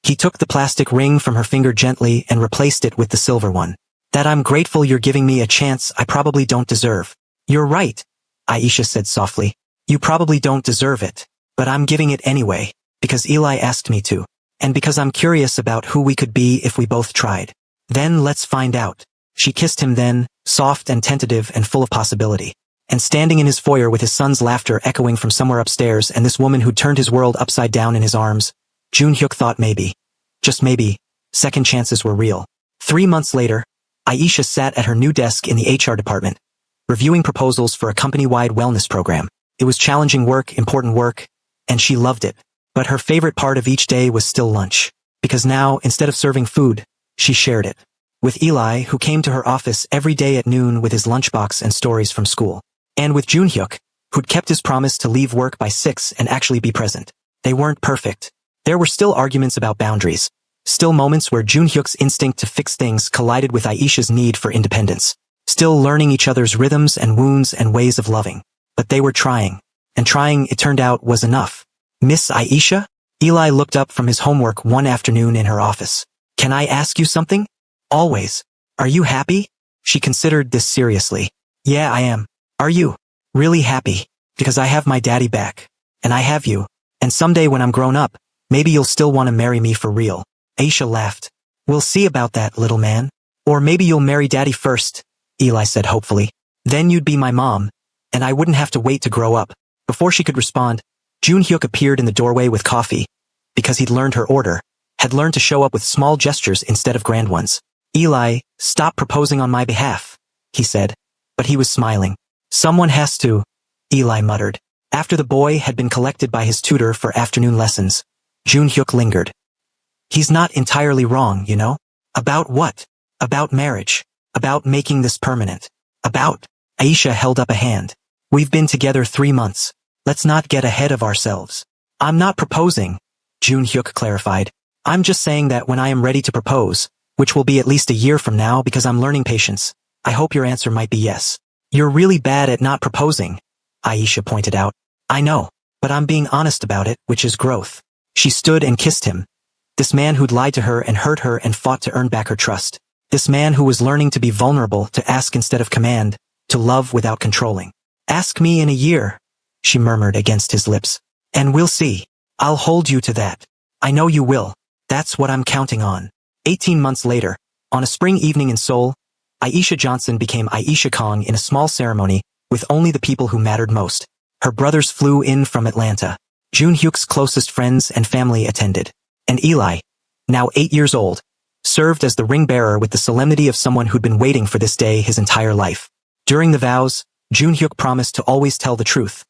He took the plastic ring from her finger gently and replaced it with the silver one. That I'm grateful you're giving me a chance I probably don't deserve. You're right, Aisha said softly. You probably don't deserve it, but I'm giving it anyway, because Eli asked me to, and because I'm curious about who we could be if we both tried. Then let's find out. She kissed him then, soft and tentative and full of possibility. And standing in his foyer with his son's laughter echoing from somewhere upstairs and this woman who'd turned his world upside down in his arms, Jun-hyuk thought maybe, just maybe, second chances were real. 3 months later, Aisha sat at her new desk in the HR department, reviewing proposals for a company-wide wellness program. It was challenging work, important work, and she loved it. But her favorite part of each day was still lunch, because now, instead of serving food, she shared it with Eli, who came to her office every day at noon with his lunchbox and stories from school, and with Jun-hyuk, who'd kept his promise to leave work by 6 and actually be present. They weren't perfect. There were still arguments about boundaries, still moments where Jun-hyuk's instinct to fix things collided with Aisha's need for independence, still learning each other's rhythms and wounds and ways of loving. But they were trying, and trying, it turned out, was enough. Miss Aisha? Eli looked up from his homework one afternoon in her office. Can I ask you something? Always. Are you happy? She considered this seriously. Yeah, I am. Are you? Really happy? Because I have my daddy back. And I have you. And someday when I'm grown up, maybe you'll still want to marry me for real. Aisha laughed. We'll see about that, little man. Or maybe you'll marry daddy first, Eli said hopefully. Then you'd be my mom, and I wouldn't have to wait to grow up. Before she could respond, Jun-hyuk appeared in the doorway with coffee, because he'd learned her order, had learned to show up with small gestures instead of grand ones. Eli, stop proposing on my behalf, he said, but he was smiling. Someone has to, Eli muttered. After the boy had been collected by his tutor for afternoon lessons, Jun-hyuk lingered. He's not entirely wrong, you know? About what? About marriage. About making this permanent. About. Aisha held up a hand. We've been together 3 months. Let's not get ahead of ourselves. I'm not proposing, Jun-hyuk clarified. I'm just saying that when I am ready to propose, which will be at least a year from now because I'm learning patience, I hope your answer might be yes. You're really bad at not proposing, Aisha pointed out. I know, but I'm being honest about it, which is growth. She stood and kissed him. This man who'd lied to her and hurt her and fought to earn back her trust. This man who was learning to be vulnerable, to ask instead of command, to love without controlling. Ask me in a year, she murmured against his lips. And we'll see. I'll hold you to that. I know you will. That's what I'm counting on. 18 months later, on a spring evening in Seoul, Aisha Johnson became Aisha Kong in a small ceremony with only the people who mattered most. Her brothers flew in from Atlanta. Jun-hyuk's closest friends and family attended. And Eli, now 8 years old, served as the ring bearer with the solemnity of someone who'd been waiting for this day his entire life. During the vows, Jun-hyuk promised to always tell the truth,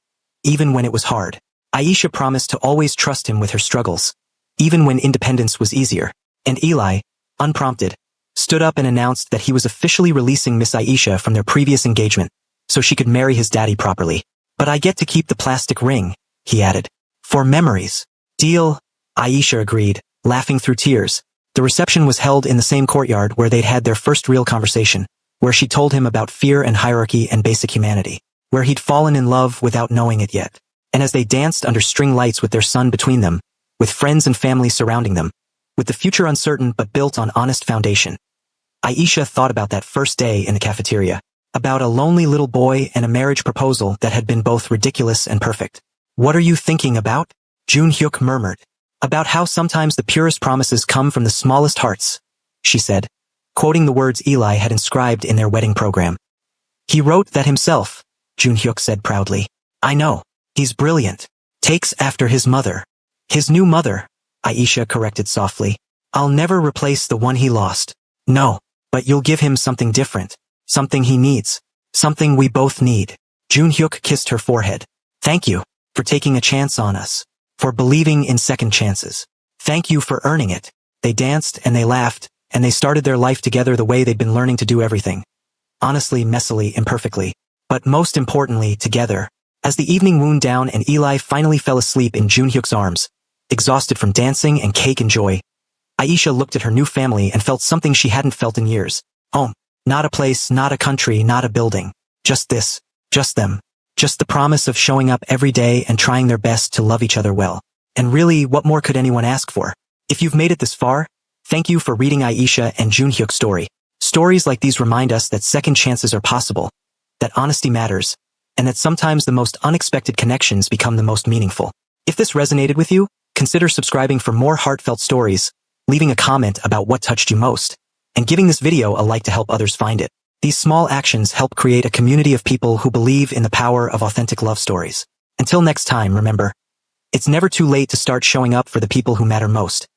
even when it was hard. Aisha promised to always trust him with her struggles, even when independence was easier. And Eli, unprompted, stood up and announced that he was officially releasing Miss Aisha from their previous engagement, so she could marry his daddy properly. But I get to keep the plastic ring, he added. For memories. Deal, Aisha agreed, laughing through tears. The reception was held in the same courtyard where they'd had their first real conversation, where she told him about fear and hierarchy and basic humanity, where he'd fallen in love without knowing it yet. And as they danced under string lights with their son between them, with friends and family surrounding them, with the future uncertain but built on honest foundation, Aisha thought about that first day in the cafeteria, about a lonely little boy and a marriage proposal that had been both ridiculous and perfect. "What are you thinking about?" Jun Hyuk murmured. "About how sometimes the purest promises come from the smallest hearts," she said, quoting the words Eli had inscribed in their wedding program. "He wrote that himself," Jun Hyuk said proudly. "I know. He's brilliant. Takes after his mother." "His new mother," Aisha corrected softly. "I'll never replace the one he lost." "No, but you'll give him something different. Something he needs. Something we both need." Jun Hyuk kissed her forehead. "Thank you for taking a chance on us. For believing in second chances. Thank you for earning it." They danced and they laughed, and they started their life together the way they'd been learning to do everything. Honestly, messily, imperfectly. But most importantly, together. As the evening wound down and Eli finally fell asleep in Jun Hyuk's arms, exhausted from dancing and cake and joy, Aisha looked at her new family and felt something she hadn't felt in years. Home. Not a place, not a country, not a building. Just this. Just them. Just the promise of showing up every day and trying their best to love each other well. And really, what more could anyone ask for? If you've made it this far, thank you for reading Aisha and Jun Hyuk's story. Stories like these remind us that second chances are possible, that honesty matters, and that sometimes the most unexpected connections become the most meaningful. If this resonated with you, consider subscribing for more heartfelt stories, leaving a comment about what touched you most, and giving this video a like to help others find it. These small actions help create a community of people who believe in the power of authentic love stories. Until next time, remember, it's never too late to start showing up for the people who matter most.